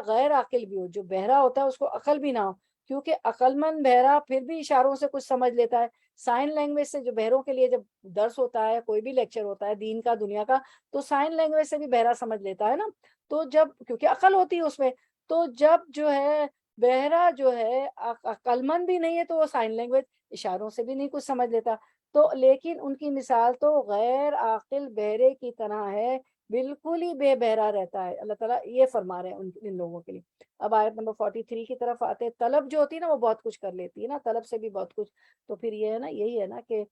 S1: غیر عاقل بھی ہو، جو بہرا ہوتا ہے اس کو عقل بھی نہ ہو، کیونکہ عقل مند بہرا پھر بھی اشاروں سے کچھ سمجھ لیتا ہے. سائن لینگویج سے جو بہروں کے لیے جب درس ہوتا ہے، کوئی بھی لیکچر ہوتا ہے دین کا دنیا کا، تو سائن لینگویج سے بھی بہرا سمجھ لیتا ہے نا. تو جب کیونکہ عقل ہوتی ہے اس میں، تو جب جو ہے بہرا جو ہے عقل مند بھی نہیں ہے تو وہ سائن لینگویج اشاروں سے بھی نہیں کچھ سمجھ لیتا. تو لیکن ان کی مثال تو غیر عاقل بہرے کی طرح ہے، بالکل ہی بے بہرا رہتا ہے. اللہ تعالیٰ یہ فرما رہے ہیں ان لوگوں کے لیے. اب آیت نمبر 43 کی طرف آتے ہیں. طلب جو ہوتی ہے نا وہ بہت کچھ کر لیتی ہے نا، طلب سے بھی بہت کچھ. تو پھر یہ ہے نا، یہی ہے نا کہ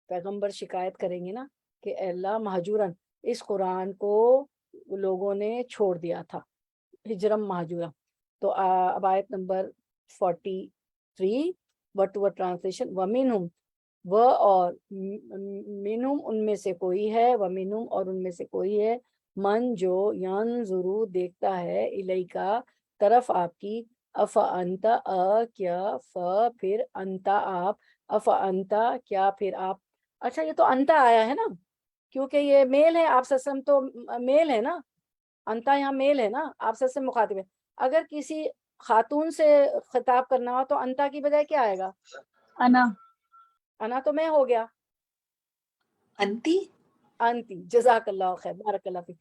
S1: پیغمبر شکایت کریں گے نا کہ اے اللہ مہجورن، اس قرآن کو لوگوں نے چھوڑ دیا تھا، ہجرم مہجورا. تو اب آیت نمبر 43 ورڈ ٹو ورڈ ٹرانسلیشن. وَمِنْهُمْ وہ اور منہم ان میں سے کوئی ہے، وَمِنْهُمْ اور ان میں سے کوئی ہے، من جو ینظرو دیکھتا ہے، الیکا طرف آپ کی، افانتا کیا، پھر انتا آپ، افانتا کیا پھر آپ. اچھا یہ تو انتا آیا ہے نا، کیونکہ یہ میل ہے، آپ سسم تو میل ہے نا، انتا یہاں میل ہے نا، آپ سسم مخاطب ہے. اگر کسی خاتون سے خطاب کرنا ہو تو انتا کی بجائے کیا آئے گا؟ انا تو میں ہو گیا،
S2: انتی.
S1: انتی. جزاک اللہ خیر، بارک اللہ فیک.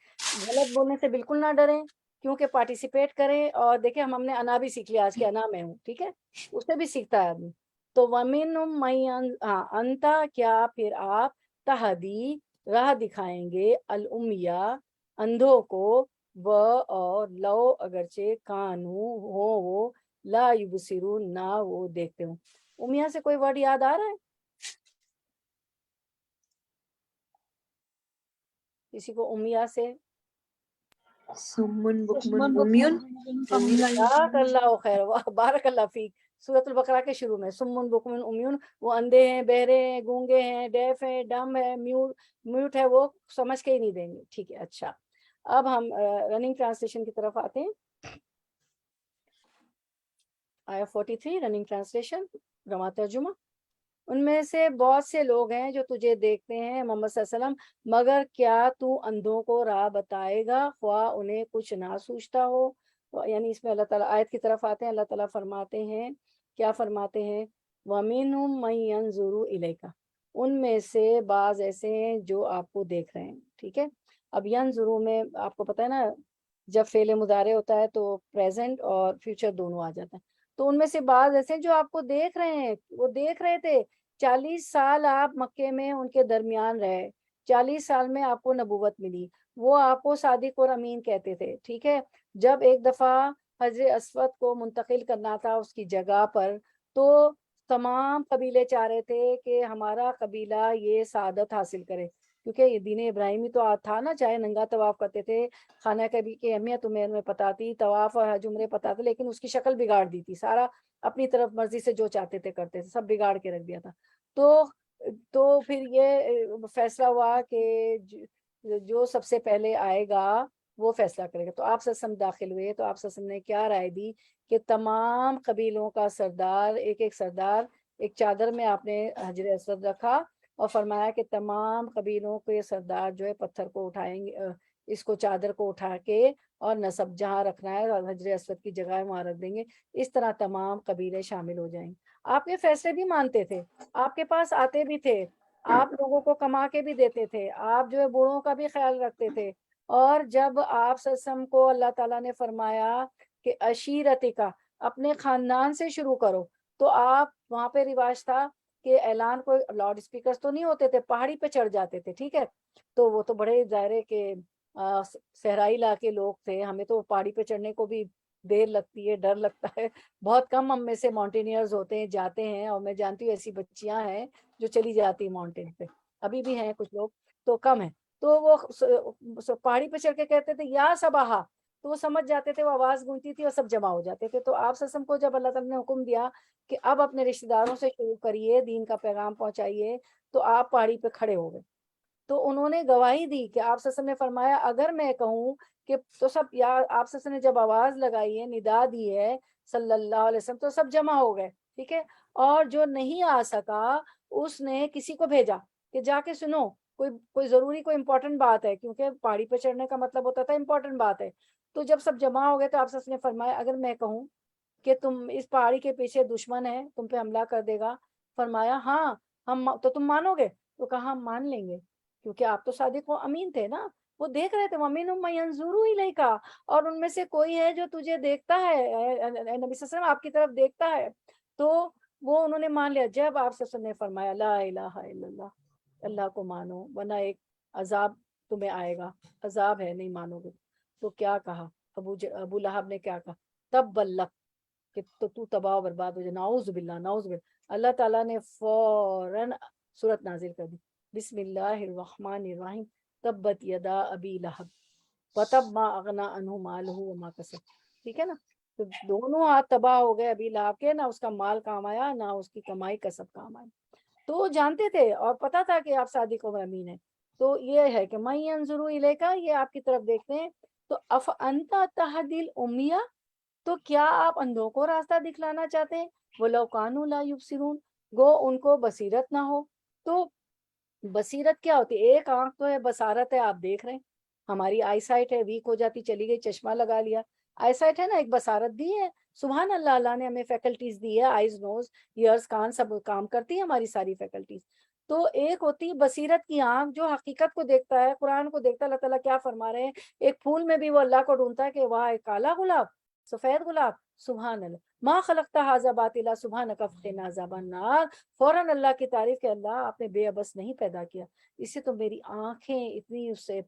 S1: غلط بولنے سے بالکل نہ ڈریں، کیونکہ پارٹیسپیٹ کریں. اور دیکھیں ہم نے انا بھی سیکھ لیا آج کے، انا میں ہوں، ٹھیک ہے، اس سے بھی سیکھتا ہے آدمی. تو وَمِنْهُمْ مَن انتا کیا پھر آپ، تہدی راہ دکھائیں گے، الامیہ اندھوں کو، و اور لو اگرچہ کانو ہو وہ، لا یبصرون نہ وہ دیکھتے ہوں. امیہ سے کوئی ورڈ یاد آ رہا ہے کسی کو؟ امیہ سے
S2: سمن بکمن عمیون.
S1: جزاک اللہ خیر، بارک اللہ فیک. سورۃ البقرہ کے شروع میں سمن بکمن امیون، وہ اندھے ہیں، بہرے ہیں، گونگے ہیں، ڈیف ہیں، ڈم ہے، میوٹ ہے، وہ سمجھ کے ہی نہیں دیں گے. ٹھیک ہے. اچھا اب ہم رننگ ٹرانسلیشن کی طرف آتے ہیں. آیا 43 رننگ ٹرانسلیشن رواں ترجمہ. ان میں سے بہت سے لوگ ہیں جو تجھے دیکھتے ہیں محمد صلی اللہ علیہ وسلم، مگر کیا تو اندھوں کو راہ بتائے گا خواہ انہیں کچھ نہ سوچتا ہو. یعنی اس میں اللہ تعالیٰ آیت کی طرف آتے ہیں، اللہ تعالیٰ فرماتے ہیں، کیا فرماتے ہیں؟ وَمِنْهُمْ مَن يَنظُرُ إِلَيْكَ ان میں سے بعض ایسے ہیں جو آپ کو دیکھ رہے ہیں. ٹھیک ہے. اب ینظرو میں آپ کو پتہ ہے نا، جب فعل مضارع ہوتا ہے تو پریزنٹ اور فیوچر دونوں آ جاتا ہے. تو ان میں سے بعض ایسے جو آپ کو دیکھ رہے ہیں، وہ دیکھ رہے تھے. 40 سال آپ مکے میں ان کے درمیان رہے، 40 سال میں آپ کو نبوت ملی، وہ آپ کو صادق اور امین کہتے تھے، ٹھیک ہے۔ جب ایک دفعہ حجر اسود کو منتقل کرنا تھا اس کی جگہ پر، تو تمام قبیلے چاہ رہے تھے کہ ہمارا قبیلہ یہ سعادت حاصل کرے، کیونکہ یہ دین ابراہیمی تو تھا نا، چاہے ننگا طواف کرتے تھے، خانہ کعبہ کی اہمیت تمہیں پتہ تھی، طواف اور حج عمرے پتہ تھے، لیکن اس کی شکل بگاڑ دی تھی، سارا اپنی طرف مرضی سے جو چاہتے تھے کرتے تھے، سب بگاڑ کے رکھ دیا تھا۔ تو پھر یہ فیصلہ ہوا کہ جو سب سے پہلے آئے گا وہ فیصلہ کرے گا۔ تو آپ وسلم داخل ہوئے تو آپ وسلم نے کیا رائے دی کہ تمام قبیلوں کا سردار، ایک سردار ایک چادر میں آپ نے حجر اسود رکھا اور فرمایا کہ تمام قبیلوں کے سردار جو ہے پتھر کو اٹھائیں گے، اس کو چادر کو اٹھا کے اور نصب جہاں رکھنا ہے اور حجر اسود کی جگہ وہاں رکھ دیں گے، اس طرح تمام قبیلے شامل ہو جائیں گے۔ آپ کے فیصلے بھی مانتے تھے، آپ کے پاس آتے بھی تھے، آپ لوگوں کو کما کے بھی دیتے تھے، آپ جو ہے بوڑھوں کا بھی خیال رکھتے تھے۔ اور جب آپ سسم کو اللہ تعالیٰ نے فرمایا کہ عشیرت کا، اپنے خاندان سے شروع کرو، تو آپ وہاں پہ رواج تھا کہ اعلان، کوئی لاؤڈ اسپیکرز تو نہیں ہوتے تھے، پہاڑی پہ چڑھ جاتے تھے، ٹھیک ہے۔ تو وہ تو بڑے ظاہر ہے کہ صحرائی علاقے لوگ تھے، ہمیں تو پہاڑی پہ چڑھنے کو بھی دیر لگتی ہے، ڈر لگتا ہے، بہت کم ہم میں سے ماؤنٹینئرز ہوتے ہیں، جاتے ہیں، اور میں جانتی ہوں ایسی بچیاں ہیں جو چلی جاتی ماؤنٹین پہ، ابھی بھی ہیں کچھ لوگ، تو کم ہے۔ تو وہ پہاڑی پہ چڑھ کے کہتے تھے یا صباحا، تو وہ سمجھ جاتے تھے، وہ آواز گونجتی تھی اور سب جمع ہو جاتے تھے۔ تو آپ سسم کو جب اللہ تعالیٰ نے حکم دیا کہ اب اپنے رشتہ داروں سے شروع کریے، دین کا پیغام پہنچائیے، تو آپ پہاڑی پہ کھڑے ہو گئے۔ تو انہوں نے گواہی دی کہ آپ سسم نے فرمایا اگر میں کہوں کہ تو سب، یا آپ سسم نے جب آواز لگائی ہے، ندا دی ہے صلی اللہ علیہ وسلم، تو سب جمع ہو گئے، ٹھیک ہے۔ اور جو نہیں آ سکا اس نے کسی کو بھیجا کہ جا کے سنو، کوئی ضروری کوئی امپورٹنٹ بات ہے، کیونکہ پہاڑی پہ چڑھنے کا مطلب ہوتا تھا امپورٹنٹ بات ہے۔ تو جب سب جمع ہو گئے تو آپ سسم نے فرمایا اگر میں کہوں کہ تم اس پہاڑی کے پیچھے دشمن ہے، تم پہ حملہ کر دے گا، فرمایا ہاں تو تم مانو گے؟ تو کہا ہم مان لیں گے، کیونکہ آپ تو صادق و امین تھے نا، وہ دیکھ رہے تھے، وَمِنْهُم مَن يَنظُرُ إِلَيْكَ، اور ان میں سے کوئی ہے جو تجھے دیکھتا ہے، نبی صلی اللہ علیہ وسلم آپ کی طرف دیکھتا ہے۔ تو وہ انہوں نے مان لیا۔ جب آپ صلی اللہ علیہ وسلم نے فرمایا لا الہ الا اللہ، اللہ کو مانو ورنہ ایک عذاب تمہیں آئے گا، عذاب ہے نہیں مانو گے، تو کیا کہا ابو لہب نے، کیا کہا تب لک، کہ تو تباہ و برباد ہو جائے، نعوذ باللہ نعوذ باللہ۔ اللہ تعالیٰ نے فوراً سورت نازل کر دی، بسم اللہ الرحمن الرحیم، تبت یدا ابی لہب وتب ما اغنا عنہ مالہ وما کسب، ٹھیک ہے نا۔ تو دونوں ہاتھ تباہ ہو گئے ابی لہب کے، نہ اس کا مال کام آیا نہ اس کی کمائی کسب کام آئی۔ تو وہ جانتے تھے اور پتا تھا کہ آپ صادق و امین ہیں۔ تو یہ ہے کہ من ينظر الیک، یہ آپ کی طرف دیکھتے ہیں۔ تو افانت تہدی الامیہ، تو کیا آپ اندھوں کو راستہ دکھلانا چاہتے ہیں؟ وَلَوْ كَانُوا لَا يُبْصِرُونَ، گو ان کو بصیرت نہ ہو۔ تو بصیرت کیا ہوتی ہے؟ ایک آنکھ تو ہے، بصارت ہے، آپ دیکھ رہے ہیں، ہماری آئی سائٹ ہے، ویک ہو جاتی چلی گئی، چشمہ لگا لیا، آئی سائٹ ہے نا، ایک بصارت دی ہے، سبحان اللہ، اللہ نے ہمیں فیکلٹیز دی ہے، آئیز، نوز، ایئرز، کان، سب کام کرتی ہیں ہماری ساری فیکلٹیز۔ تو ایک ہوتی بصیرت کی آنکھ جو حقیقت کو دیکھتا ہے، قرآن کو دیکھتا ہے، اللہ تعالیٰ کیا فرما رہے ہیں، ایک پھول میں بھی وہ اللہ کو ڈھونڈتا ہے کہ واہ ایک کالا گلاب، سفید گلاب، سبحان اللہ، ما خلقت ھذا باطلا سبحانک فقنا عذاب النار، فوراً اللہ کی تعریف کہ اللہ آپ نے بے عبث نہیں پیدا کیا، اس سے تو میری آنکھیں اتنی اس سے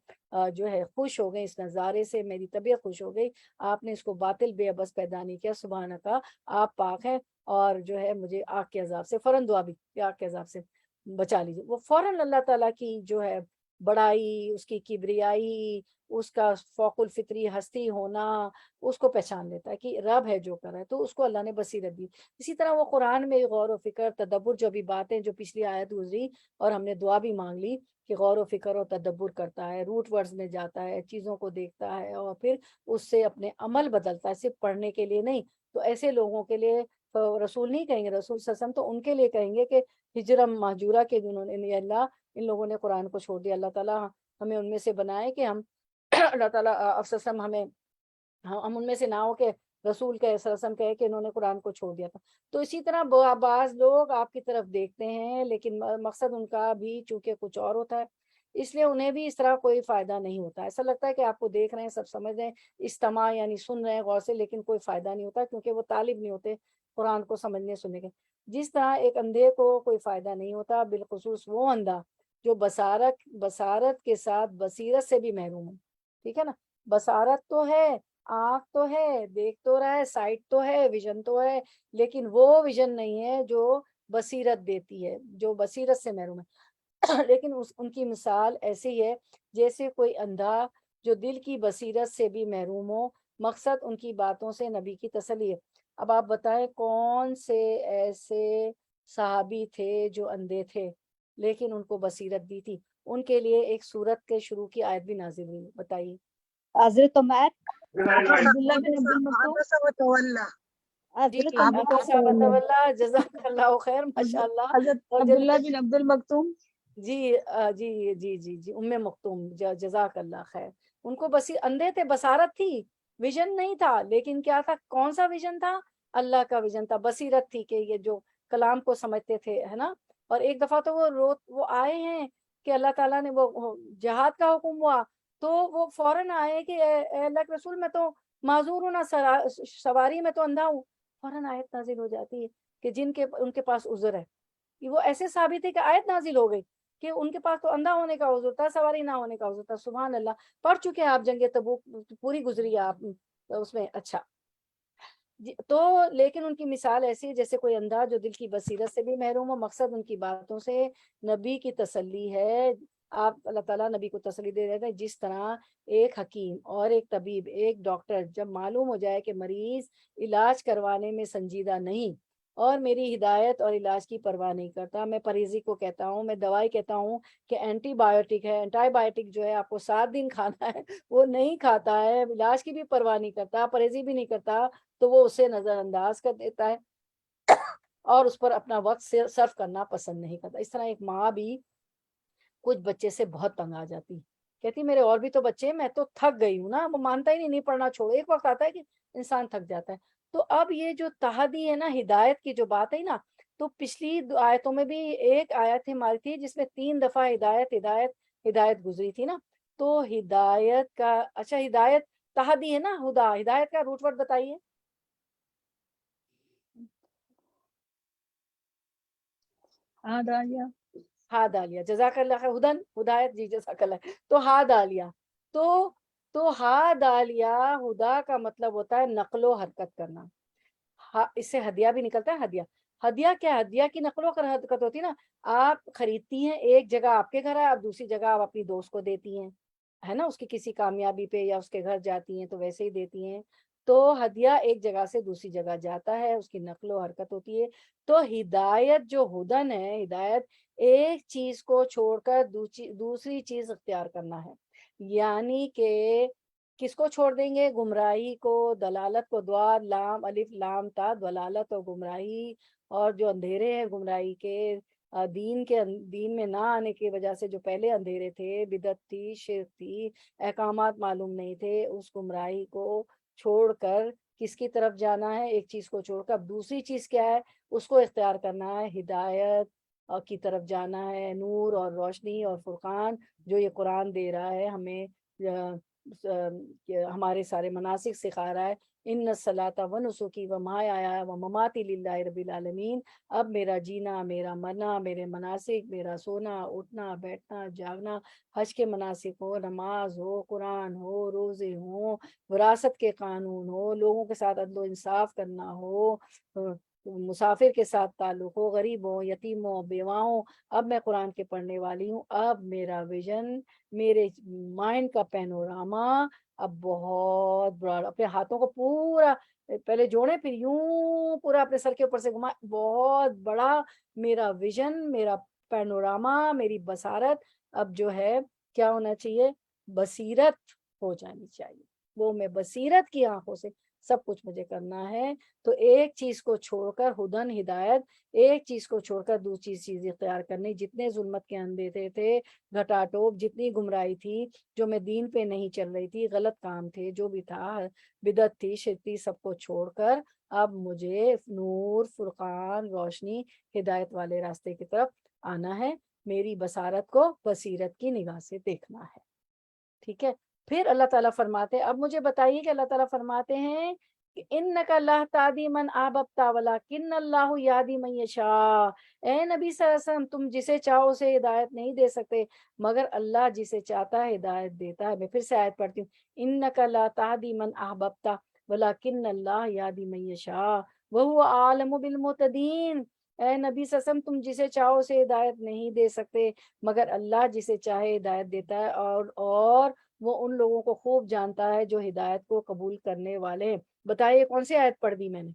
S1: جو ہے خوش ہو گئی، اس نظارے سے میری طبیعت خوش ہو گئی، آپ نے اس کو باطل بے عبث پیدا نہیں کیا، سبحانک آپ پاک ہیں، اور جو ہے مجھے آگ کے عذاب سے، فوراً دعا بھی کہ آگ کے عذاب سے بچا لیجیے۔ وہ فوراً اللہ تعالیٰ کی جو ہے بڑائی، اس کی کبریائی، اس کا فوق الفطری ہستی ہونا، اس کو پہچان لیتا ہے کہ رب ہے جو کر رہا ہے، تو اس کو اللہ نے بصیرت دی۔ اسی طرح وہ قرآن میں غور و فکر، تدبر، جو بھی باتیں جو پچھلی آیت گزری اور ہم نے دعا بھی مانگ لی کہ غور و فکر و تدبر کرتا ہے، روٹ ورڈز میں جاتا ہے، چیزوں کو دیکھتا ہے اور پھر اس سے اپنے عمل بدلتا ہے، صرف پڑھنے کے لیے نہیں۔ تو ایسے لوگوں کے لیے رسول نہیں کہیں گے، رسول صلی اللہ علیہ وسلم تو ان کے لیے کہیں گے کہ ہجرم مہجورہ کے جنہوں نے، اللہ ان لوگوں نے قرآن کو چھوڑ دیا، اللہ تعالیٰ ہمیں ان میں سے بنائے کہ ہم اللہ تعالیٰ افسم ہمیں، ہم ان میں سے نہ ہو کہ رسول کے وسلم کہے کہ انہوں نے قرآن کو چھوڑ دیا تھا۔ تو اسی طرح بعض لوگ آپ کی طرف دیکھتے ہیں لیکن مقصد ان کا بھی چونکہ کچھ اور ہوتا ہے، اس لیے انہیں بھی اس طرح کوئی فائدہ نہیں ہوتا، ایسا لگتا ہے کہ آپ کو دیکھ رہے ہیں، سب سمجھ رہے ہیں، استماع یعنی سن رہے ہیں غور سے، لیکن کوئی فائدہ نہیں ہوتا کیونکہ وہ طالب نہیں ہوتے قرآن کو سمجھنے سننے کے۔ جس طرح ایک اندھے کو کوئی فائدہ نہیں ہوتا، بالخصوص وہ اندھا جو بصارت کے ساتھ بصیرت سے بھی محروم ہے. ٹھیک ہے نا, بصارت تو ہے, آنکھ تو ہے, دیکھ تو رہا ہے, سائٹ تو ہے, ویژن تو ہے, لیکن وہ ویژن نہیں ہے جو بصیرت دیتی ہے, جو بصیرت سے محروم ہے. لیکن ان کی مثال ایسی ہے جیسے کوئی اندھا جو دل کی بصیرت سے بھی محروم ہو. مقصد ان کی باتوں سے نبی کی تسلی ہے. اب آپ بتائیں کون سے ایسے صحابی تھے جو اندھے تھے لیکن ان کو بصیرت دی تھی؟ ان کے لیے ایک سورت کے شروع کی آیت بھی نازل ہوئی, بتائیے.
S3: حضرت عمر,
S5: عبداللہ بن عبد المکتوم.
S6: عبس وتولى.
S1: جی
S3: حضرت
S1: جی,
S3: عمر,
S1: عبسہ وتولیٰ, جزاک اللہ خیر, ماشاء اللہ.
S5: حضرت
S1: اور
S5: عبداللہ بن عبد المکتوم.
S1: جی جی جی جی جی ام مکتوم, جزاک اللہ خیر. ان کو اندھے تھے, بصارت تھی, ویژن نہیں تھا, لیکن کیا تھا, کون سا ویژن تھا؟ اللہ کا ویژن تھا. بصیرت تھی کہ یہ جو کلام کو سمجھتے تھے, ہے نا. اور ایک دفعہ تو وہ آئے ہیں کہ اللہ تعالیٰ نے وہ جہاد کا حکم ہوا تو وہ فوراً آئے کہ اے اللہ کے رسول, میں تو معذور ہوں نا, سواری میں تو اندھا ہوں. فوراً آیت نازل ہو جاتی ہے کہ ان کے پاس عذر ہے. وہ ایسے ثابت ہے کہ آیت نازل ہو گئی کہ ان کے پاس تو اندھا ہونے کا عذر تھا, سواری نہ ہونے کا عذر تھا. سبحان اللہ. پڑھ چکے ہیں آپ جنگ تبوک پوری گزری ہے آپ اس میں. اچھا تو لیکن ان کی مثال ایسی ہے جیسے کوئی اندھا جو دل کی بصیرت سے بھی محروم ہو. مقصد ان کی باتوں سے نبی کی تسلی ہے. آپ اللہ تعالیٰ نبی کو تسلی دے رہے تھے جس طرح ایک حکیم اور ایک طبیب, ایک ڈاکٹر جب معلوم ہو جائے کہ مریض علاج کروانے میں سنجیدہ نہیں اور میری ہدایت اور علاج کی پرواہ نہیں کرتا, میں پرہیزی کو کہتا ہوں, میں دوائی کہتا ہوں کہ اینٹی بایوٹک ہے, اینٹی بایوٹک جو ہے آپ کو 7 دن کھانا ہے, وہ نہیں کھاتا ہے, علاج کی بھی پرواہ نہیں کرتا, پرہیزی بھی نہیں کرتا, تو وہ اسے نظر انداز کر دیتا ہے اور اس پر اپنا وقت صرف کرنا پسند نہیں کرتا. اس طرح ایک ماں بھی کچھ بچے سے بہت تنگ آ جاتی, کہتی میرے اور بھی تو بچے ہیں, میں تو تھک گئی ہوں نا. وہ مانتا ہی نہیں پڑھنا چھوڑو. ایک وقت آتا ہے کہ انسان تھک جاتا ہے. تو اب یہ جو تحدی ہے نا, ہدایت کی جو بات ہے نا, تو پچھلی آیتوں میں بھی ایک آیت ہماری تھی جس میں 3 دفعہ ہدایت ہدایت ہدایت گزری تھی نا. تو ہدایت کا, اچھا ہدایت تحدی ہے نا, ہدایت کا روٹ ورڈ بتائیے. ہا دالیا, جزاک اللہ خیر. ہدن, ہدایت, جی جزاک اللہ. تو ہا دالیا, تو ہا دالیا ہدا کا مطلب ہوتا ہے نقل و حرکت کرنا. اس سے ہدیہ بھی نکلتا ہے. ہدیہ کیا, ہدیہ کی نقل و حرکت ہوتی ہے نا. آپ خریدتی ہیں, ایک جگہ آپ کے گھر ہے, آپ دوسری جگہ آپ اپنی دوست کو دیتی ہیں, ہے نا, اس کی کسی کامیابی پہ یا اس کے گھر جاتی ہیں تو ویسے ہی دیتی ہیں. تو ہدیہ ایک جگہ سے دوسری جگہ جاتا ہے, اس کی نقل و حرکت ہوتی ہے. تو ہدایت جو ہدن ہے, ہدایت ایک چیز کو چھوڑ کر دوسری چیز اختیار کرنا ہے. یعنی کہ کس کو چھوڑ دیں گے؟ گمراہی کو, دلالت کو, دواد لام الف لام تا, دلالت اور گمراہی, اور جو اندھیرے ہیں گمراہی کے, دین میں نہ آنے کی وجہ سے جو پہلے اندھیرے تھے, بدعت تھی, شرک تھی, احکامات معلوم نہیں تھے, اس گمراہی کو چھوڑ کر کس کی طرف جانا ہے؟ ایک چیز کو چھوڑ کر اب دوسری چیز کیا ہے, اس کو اختیار کرنا ہے. ہدایت کی طرف جانا ہے, نور اور روشنی اور فرقان جو یہ قرآن دے رہا ہے ہمیں, ہمارے سارے مناسک سکھا رہا ہے. ان الصلاۃ ونسکی ومحیایا ومماتی للہ رب العالمین. اب میرا جینا, میرا مرنا, میرے مناسک, میرا سونا, اٹھنا, بیٹھنا, جاگنا, حج کے مناسک ہو, نماز ہو, قرآن ہو, روزے ہوں, وراثت کے قانون ہو, لوگوں کے ساتھ عدل و انصاف کرنا ہو, مسافر کے ساتھ تعلق ہو, غریبوں, یتیموں, بیواؤں. اب میں قرآن کے پڑھنے والی ہوں. اب میرا ویژن, میرے مائنڈ کا پینوراما اب بہت بڑا, اپنے ہاتھوں کو پورا پہلے جوڑے, پھر یوں پورا اپنے سر کے اوپر سے گھما, بہت بڑا میرا ویژن, میرا پینوراما, میری بصارت اب جو ہے کیا ہونا چاہیے؟ بصیرت ہو جانی چاہیے. وہ میں بصیرت کی آنکھوں سے سب کچھ مجھے کرنا ہے. تو ایک چیز کو چھوڑ کر, ہدن ہدایت, ایک چیز کو چھوڑ کر دوسری چیز اختیار کرنی. جتنے ظلمت کے اندھے تھے, گھٹا ٹوپ, جتنی گمراہی تھی, جو میں دین پہ نہیں چل رہی تھی, غلط کام تھے, جو بھی تھا, بدعت تھی, شرک تھی, سب کو چھوڑ کر اب مجھے نور, فرقان, روشنی, ہدایت والے راستے کی طرف آنا ہے. میری بصارت کو بصیرت کی نگاہ سے دیکھنا ہے. ٹھیک ہے. پھر اللہ تعالیٰ فرماتے ہیں, اب مجھے بتائیے کہ اللہ تعالیٰ فرماتے ہیں کہ انک لا تہدی من احببت ولکن اللہ یہدی من یشاء، اے نبی صلی اللہ علیہ وسلم تم جسے چاہو اسے ہدایت نہیں دے سکتے مگر اللہ جسے چاہتا ہے ہدایت دیتا ہے۔ میں پھر سے آیت پڑھتی ہوں، انک لا تہدی من احببت ولکن اللہ یہدی من یشاء وہو اعلم بالمہتدین، اے نبی صلی اللہ علیہ وسلم تم جسے چاہو اسے ہدایت نہیں دے سکتے مگر اللہ جسے چاہے ہدایت دیتا ہے، اور وہ ان لوگوں کو خوب جانتا ہے جو ہدایت کو قبول کرنے والے ہیں۔ بتائیے کون سی آیت پڑھ دی میں نے؟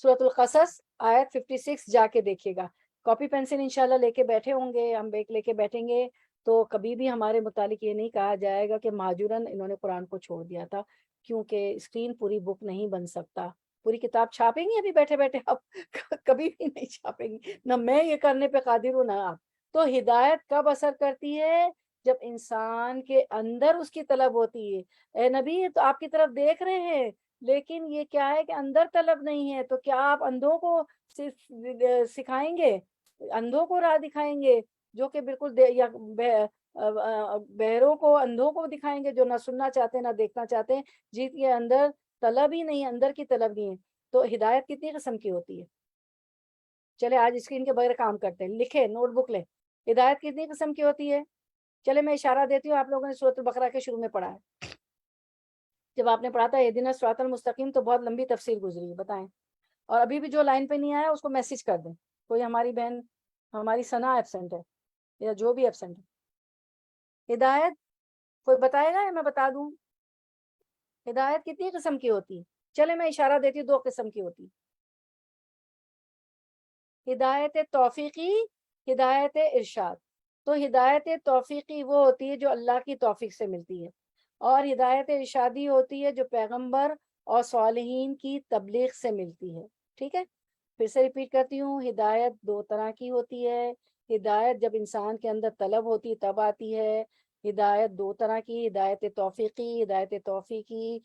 S1: سورۃ القصص آیت 56 جا کے دیکھیے گا۔ کاپی پینسل انشاءاللہ لے کے بیٹھے ہوں گے، ہم بیک لے کے بیٹھیں گے تو کبھی بھی ہمارے متعلق یہ نہیں کہا جائے گا کہ مہاجرن انہوں نے قرآن کو چھوڑ دیا تھا، کیونکہ اسکرین پوری بک نہیں بن سکتا۔ پوری کتاب چھاپیں گی ابھی بیٹھے بیٹھے آپ؟ کبھی بھی نہیں چھاپیں گی، نہ میں یہ کرنے پہ قادر ہوں نہ آپ۔ تو ہدایت کب اثر کرتی ہے؟ جب انسان کے اندر اس کی طلب ہوتی ہے۔ اے نبی تو آپ کی طرف دیکھ رہے ہیں لیکن یہ کیا ہے کہ اندر طلب نہیں ہے، تو کیا آپ اندھوں کو صرف سکھائیں گے، اندھوں کو راہ دکھائیں گے جو کہ بالکل بہروں کو اندھوں کو دکھائیں گے جو نہ سننا چاہتے نہ دیکھنا چاہتے ہیں، جس کے اندر طلب ہی نہیں، اندر کی طلب نہیں ہے۔ تو ہدایت کتنی قسم کی ہوتی ہے؟ چلے آج اسکرین کے بغیر کام کرتے ہیں، لکھے نوٹ بک لیں، ہدایت کتنی قسم کی ہوتی ہے؟ چلے میں اشارہ دیتی ہوں، آپ لوگوں نے سورۃ البقرہ کے شروع میں پڑھا ہے، جب آپ نے پڑھا تھا اہدنا الصراط المستقیم تو بہت لمبی تفسیر گزری ہے، بتائیں۔ اور ابھی بھی جو لائن پہ نہیں آیا اس کو میسج کر دیں، کوئی ہماری بہن ہماری ثنا ایبسنٹ ہے یا جو بھی ایبسنٹ ہے۔ ہدایت کوئی بتائے گا یا میں بتا دوں؟ ہدایت کتنی قسم کی ہوتی ہے؟ چلے میں اشارہ دیتی ہوں، 2 قسم کی ہوتی ہے، ہدایت توفیقی، ہدایت ارشاد۔ تو ہدایت توفیقی وہ ہوتی ہے جو اللہ کی توفیق سے ملتی ہے، اور ہدایت ارشادی ہوتی ہے جو پیغمبر اور صالحین کی تبلیغ سے ملتی ہے۔ ٹھیک ہے، پھر سے ریپیٹ کرتی ہوں، ہدایت 2 طرح کی ہوتی ہے۔ ہدایت جب انسان کے اندر طلب ہوتی ہے تب آتی ہے۔ ہدایت 2 طرح کی، ہدایت توفیقی، ہدایت توفیقی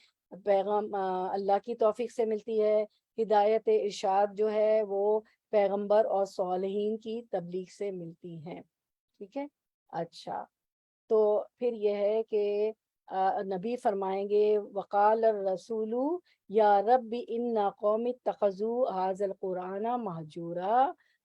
S1: اللہ کی توفیق سے ملتی ہے، ہدایت ارشاد جو ہے وہ پیغمبر اور صالحین کی تبلیغ سے ملتی ہے۔ ٹھیک ہے، اچھا تو پھر یہ ہے کہ نبی فرمائیں گے وقال الرسول یا رب ان قوم اتخذوا هذا القرآن مہجورا،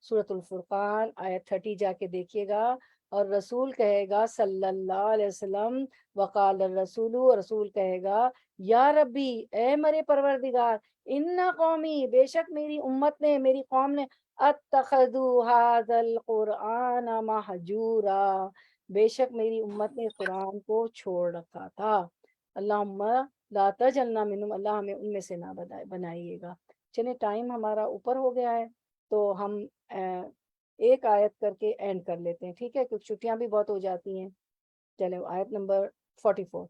S1: سورۃ الفرقان آیت 30 جا کے دیکھیے گا۔ اور رسول کہے گا صلی اللہ علیہ وسلم، وقال الرسول، رسول کہے گا یا ربی اے میرے پروردگار، ان قومی بے شک میری امت نے، میری قوم نے، اتخذوا هذا القرآن مہجورا، بے شک میری امت نے قرآن کو چھوڑ رکھا تھا۔ اللہم لا تجعلنا منہم، اللہ ہمیں ان میں سے نہ بنائیے گا۔ چلیں ٹائم ہمارا اوپر ہو گیا ہے تو ہم ایک آیت کر کے اینڈ کر لیتے ہیں، ٹھیک ہے، کیونکہ چھٹیاں بھی بہت ہو جاتی ہیں۔ چلیں آیت نمبر 44،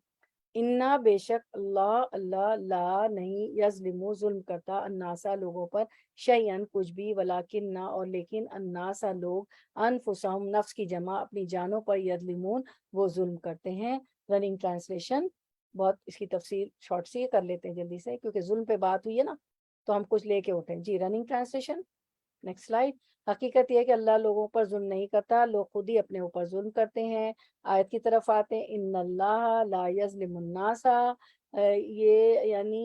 S1: انا بے شک اللہ لا نہیں، یظلم ظلم کرتا، الناسا لوگوں پر، شیئن کچھ بھی، ولیکن نہ اور لیکن، الناسا لوگ، انفسہم نفس کی جمع اپنی جانوں پر، یظلمون وہ ظلم کرتے ہیں۔ رننگ ٹرانسلیشن، بہت اس کی تفسیر شارٹ سی کر لیتے ہیں جلدی سے کیونکہ ظلم پہ بات ہوئی ہے نا تو ہم کچھ لے کے اٹھیں۔ جی رننگ ٹرانسلیشن، نیکسٹ سلائیڈ۔ حقیقت یہ ہے کہ اللہ لوگوں پر ظلم نہیں کرتا، لوگ خود ہی اپنے اوپر ظلم کرتے ہیں۔ آیت کی طرف آتے ہیں، ان اللہ لا یظلم الناس، یہ یعنی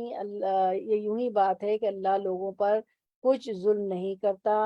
S1: یہ یوں ہی بات ہے کہ اللہ لوگوں پر کچھ ظلم نہیں کرتا۔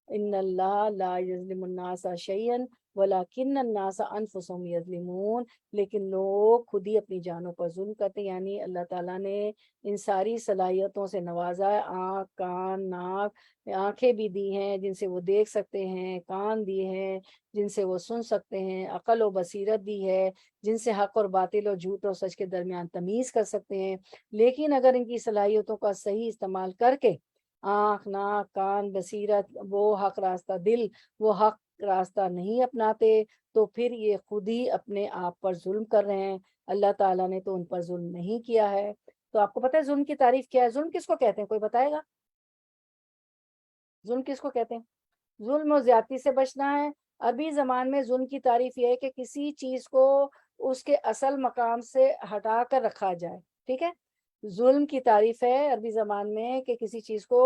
S1: ان اللہ لا یظلم الناس شیئا ولکن الناس انفسہم یظلمون، لیکن لوگ خود ہی اپنی جانوں پر ظلم کرتے ہیں۔ یعنی اللہ تعالیٰ نے ان ساری صلاحیتوں سے نوازا ہے، آنکھ، کان، ناک، آنکھیں بھی دی ہیں جن سے وہ دیکھ سکتے ہیں، کان دیے ہیں جن سے وہ سن سکتے ہیں، عقل و بصیرت دی ہے جن سے حق اور باطل اور جھوٹ اور سچ کے درمیان تمیز کر سکتے ہیں۔ لیکن اگر ان کی صلاحیتوں کا صحیح استعمال کر کے آنکھ، ناک، کان، بصیرت، وہ حق راستہ، دل وہ حق راستہ نہیں اپناتے تو پھر یہ خود ہی اپنے آپ پر ظلم کر رہے ہیں۔ اللہ تعالیٰ نے تو ان پر ظلم نہیں کیا ہے۔ تو آپ کو پتہ ہے ظلم کی تعریف کیا ہے؟ ظلم کس کو کہتے ہیں، کوئی بتائے گا؟ ظلم کس کو کہتے ہیں؟ ظلم و زیادتی سے بچنا ہے۔ عربی زبان میں ظلم کی تعریف یہ ہے کہ کسی چیز کو اس کے اصل مقام سے ہٹا کر رکھا جائے۔ ٹھیک ہے، ظلم کی تعریف ہے عربی زبان میں کہ کسی چیز کو،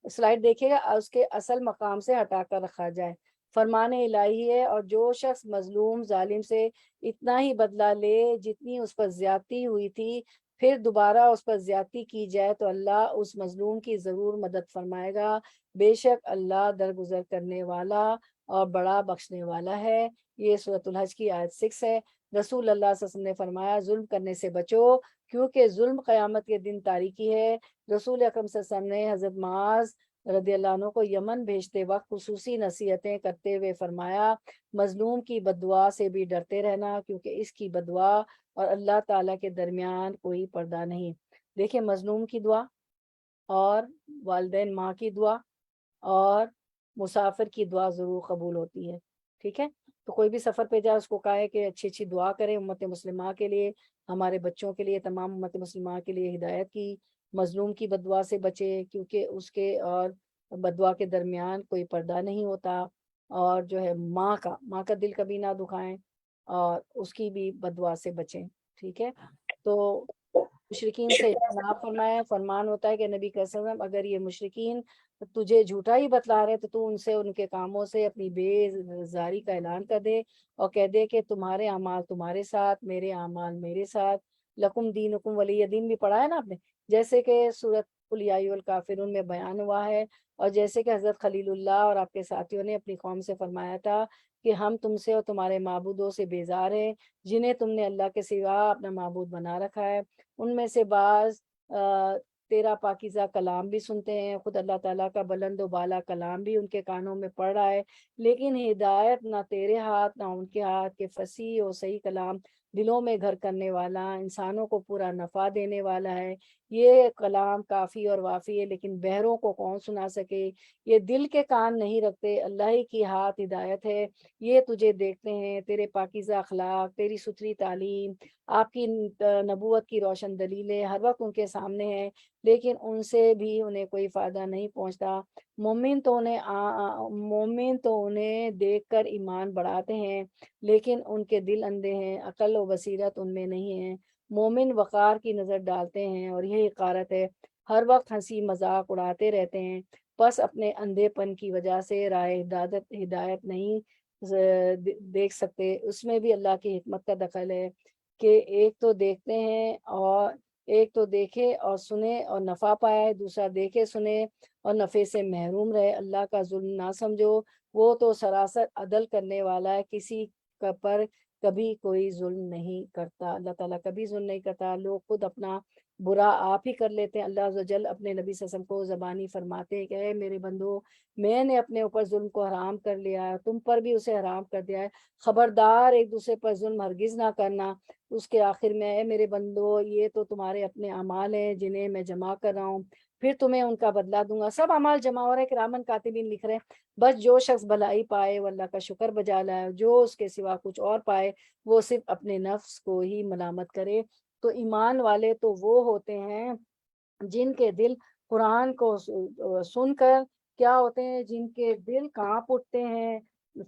S1: سلائیڈ دیکھیے گا، اس کے اصل مقام سے ہٹا کر رکھا جائے۔ فرمان الہی ہے، اور جو شخص مظلوم ظالم سے اتنا ہی بدلہ لے جتنی اس پر زیادتی ہوئی تھی پھر دوبارہ اس پر زیادتی کی جائے تو اللہ اس مظلوم کی ضرور مدد فرمائے گا، بے شک اللہ درگزر کرنے والا اور بڑا بخشنے والا ہے۔ یہ سورۃ الحج کی آیت 6 ہے۔ رسول اللہ صلی اللہ علیہ وسلم نے فرمایا ظلم کرنے سے بچو کیونکہ ظلم قیامت کے دن تاریکی ہے۔ رسول اکرم صلی اللہ علیہ وسلم نے حضرت معاذ رضی اللہ عنہ کو یمن بھیجتے وقت خصوصی نصیحتیں کرتے ہوئے فرمایا مظلوم کی بددعا سے بھی ڈرتے رہنا کیونکہ اس کی بددعا اور اللہ تعالیٰ کے درمیان کوئی پردہ نہیں۔ دیکھیں مظلوم کی دعا اور والدین ماں کی دعا اور مسافر کی دعا ضرور قبول ہوتی ہے، ٹھیک ہے؟ تو کوئی بھی سفر پہ جائے اس کو کہا ہے کہ اچھی اچھی دعا کریں امت مسلمہ کے لیے، ہمارے بچوں کے لیے، تمام امت مسلمہ کے لیے ہدایت کی، مظلوم کی بددعا سے بچے کیونکہ اس کے اور بددعا کے درمیان کوئی پردہ نہیں ہوتا، اور جو ہے ماں کا دل کبھی نہ دکھائیں اور اس کی بھی بددعا سے بچیں، ٹھیک ہے؟ تو مشرکین سے اجتناب فرمایا، فرمان ہوتا ہے کہ نبی صلی اللہ علیہ وسلم اگر یہ مشرکین تجھے جھوٹا ہی بتلا رہے تو ان سے ان کے کاموں سے اپنی بے زاری کا اعلان کر دے اور کہہ دے کہ تمہارے اعمال تمہارے ساتھ، میرے اعمال میرے ساتھ، لکم دینکم ولی دین بھی پڑھا ہے نا آپ نے، جیسے کہ سورۃ قل یا ایھا الکافرون میں بیان ہوا ہے، اور جیسے کہ حضرت خلیل اللہ اور آپ کے ساتھیوں نے اپنی قوم سے فرمایا تھا کہ ہم تم سے اور تمہارے معبودوں سے بیزار ہیں جنہیں تم نے اللہ کے سوا اپنا معبود بنا رکھا ہے۔ ان میں سے بعض تیرا پاکیزہ کلام بھی سنتے ہیں، خود اللہ تعالیٰ کا بلند و بالا کلام بھی ان کے کانوں میں پڑ رہا ہے، لیکن ہدایت نہ تیرے ہاتھ نہ ان کے ہاتھ کے فصیح اور صحیح کلام دلوں میں گھر کرنے والا، انسانوں کو پورا نفع دینے والا ہے۔ یہ کلام کافی اور وافی ہے لیکن بہروں کو کون سنا سکے، یہ دل کے کان نہیں رکھتے، اللہ ہی کی ہاتھ ہدایت ہے۔ یہ تجھے دیکھتے ہیں، تیرے پاکیزہ اخلاق، تیری ستھری تعلیم، آپ کی نبوت کی روشن دلیلیں ہر وقت ان کے سامنے ہیں، لیکن ان سے بھی انہیں کوئی فائدہ نہیں پہنچتا۔ مومن تو انہیں دیکھ کر ایمان بڑھاتے ہیں لیکن ان کے دل اندھے ہیں، عقل و بصیرت ان میں نہیں ہے۔ مومن وقار کی نظر ڈالتے ہیں اور یہی حقارت ہے، ہر وقت ہنسی مذاق اڑاتے رہتے ہیں، بس اپنے اندھے پن کی وجہ سے راہ ہدایت نہیں دیکھ سکتے۔ اس میں بھی اللہ کی حکمت کا دخل ہے کہ ایک تو دیکھتے ہیں اور ایک تو دیکھے اور سنے اور نفع پائے، دوسرا دیکھے سنے اور نفع سے محروم رہے۔ اللہ کا ظلم نہ سمجھو، وہ تو سراسر عدل کرنے والا ہے، کسی پر کبھی کوئی ظلم نہیں کرتا۔ اللہ تعالیٰ کبھی ظلم نہیں کرتا، لوگ خود اپنا برا آپ ہی کر لیتے ہیں۔ اللہ عز و جل اپنے نبی صلی اللہ علیہ وسلم کو زبانی فرماتے ہیں کہ اے میرے بندو، میں نے اپنے اوپر ظلم کو حرام کر لیا ہے، تم پر بھی اسے حرام کر دیا ہے، خبردار ایک دوسرے پر ظلم ہرگز نہ کرنا۔ اس کے آخر میں اے میرے بندو، یہ تو تمہارے اپنے اعمال ہیں جنہیں میں جمع کر رہا ہوں، پھر تمہیں ان کا بدلہ دوں گا۔ سب اعمال جمع ہو رہے ہیں، کرامن کاتبین لکھ رہے ہیں، بس جو شخص بھلائی پائے وہ اللہ کا شکر بجا لائے، جو اس کے سوا کچھ اور پائے وہ صرف اپنے نفس کو ہی ملامت کرے۔ تو ایمان والے تو وہ ہوتے ہیں جن کے دل قرآن کو سن کر کیا ہوتے ہیں، جن کے دل کانپ اٹھتے ہیں،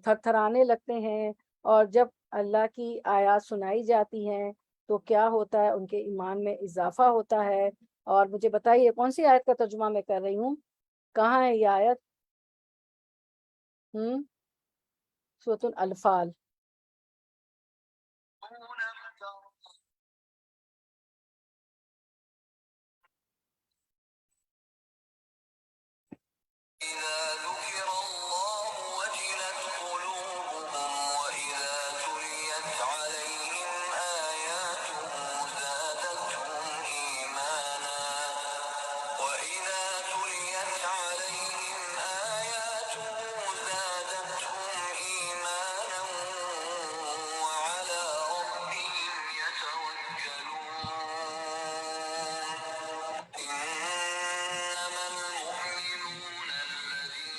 S1: تھر تھرانے لگتے ہیں، اور جب اللہ کی آیات سنائی جاتی ہیں تو کیا ہوتا ہے، ان کے ایمان میں اضافہ ہوتا ہے۔ اور مجھے بتائیے کون سی آیت کا ترجمہ میں کر رہی ہوں، کہاں ہے یہ آیت؟ سورۃ الانفال۔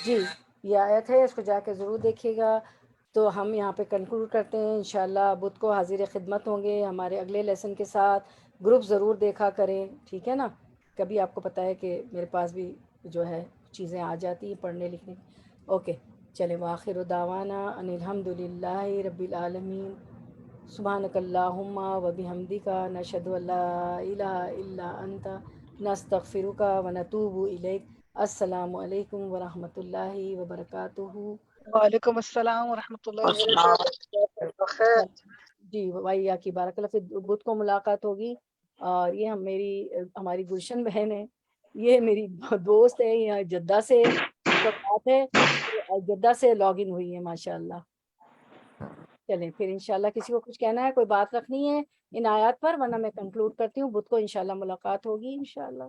S1: جی یہ آیت ہے، اس کو جا کے ضرور دیکھیے گا۔ تو ہم یہاں پہ کنکلوڈ کرتے ہیں، انشاءاللہ بدھ کو حاضر خدمت ہوں گے ہمارے اگلے لیسن کے ساتھ۔ گروپ ضرور دیکھا کریں، ٹھیک ہے نا؟ کبھی آپ کو پتہ ہے کہ میرے پاس بھی جو ہے چیزیں آ جاتی ہیں پڑھنے لکھنے۔ اوکے چلیں، وآخر دعوانا ان الحمد للہ رب العالمین، سبحانک اللہم وبحمدک، نشہد ان لا الہ الا انت، نستغفرک ونتوب الیک۔ السلام علیکم ورحمۃ اللہ وبرکاتہ۔
S6: وعلیکم السلام ورحمۃ اللہ
S4: السلام
S6: وبرکاتہ۔ خیر
S1: جی ویا کی بارک اللہ، پھر بدھ کو ملاقات ہوگی اور یہ ہماری گلشن بہن ہے، یہ میری دوست ہے، یہ جدہ سے بات ہے، جدہ سے لاگ ان ہوئی ہے ماشاءاللہ۔ چلیں پھر انشاءاللہ کسی کو کچھ کہنا ہے، کوئی بات رکھنی ہے ان آیات پر، ورنہ میں کنکلوڈ کرتی ہوں، بدھ کو انشاءاللہ ملاقات ہوگی انشاءاللہ۔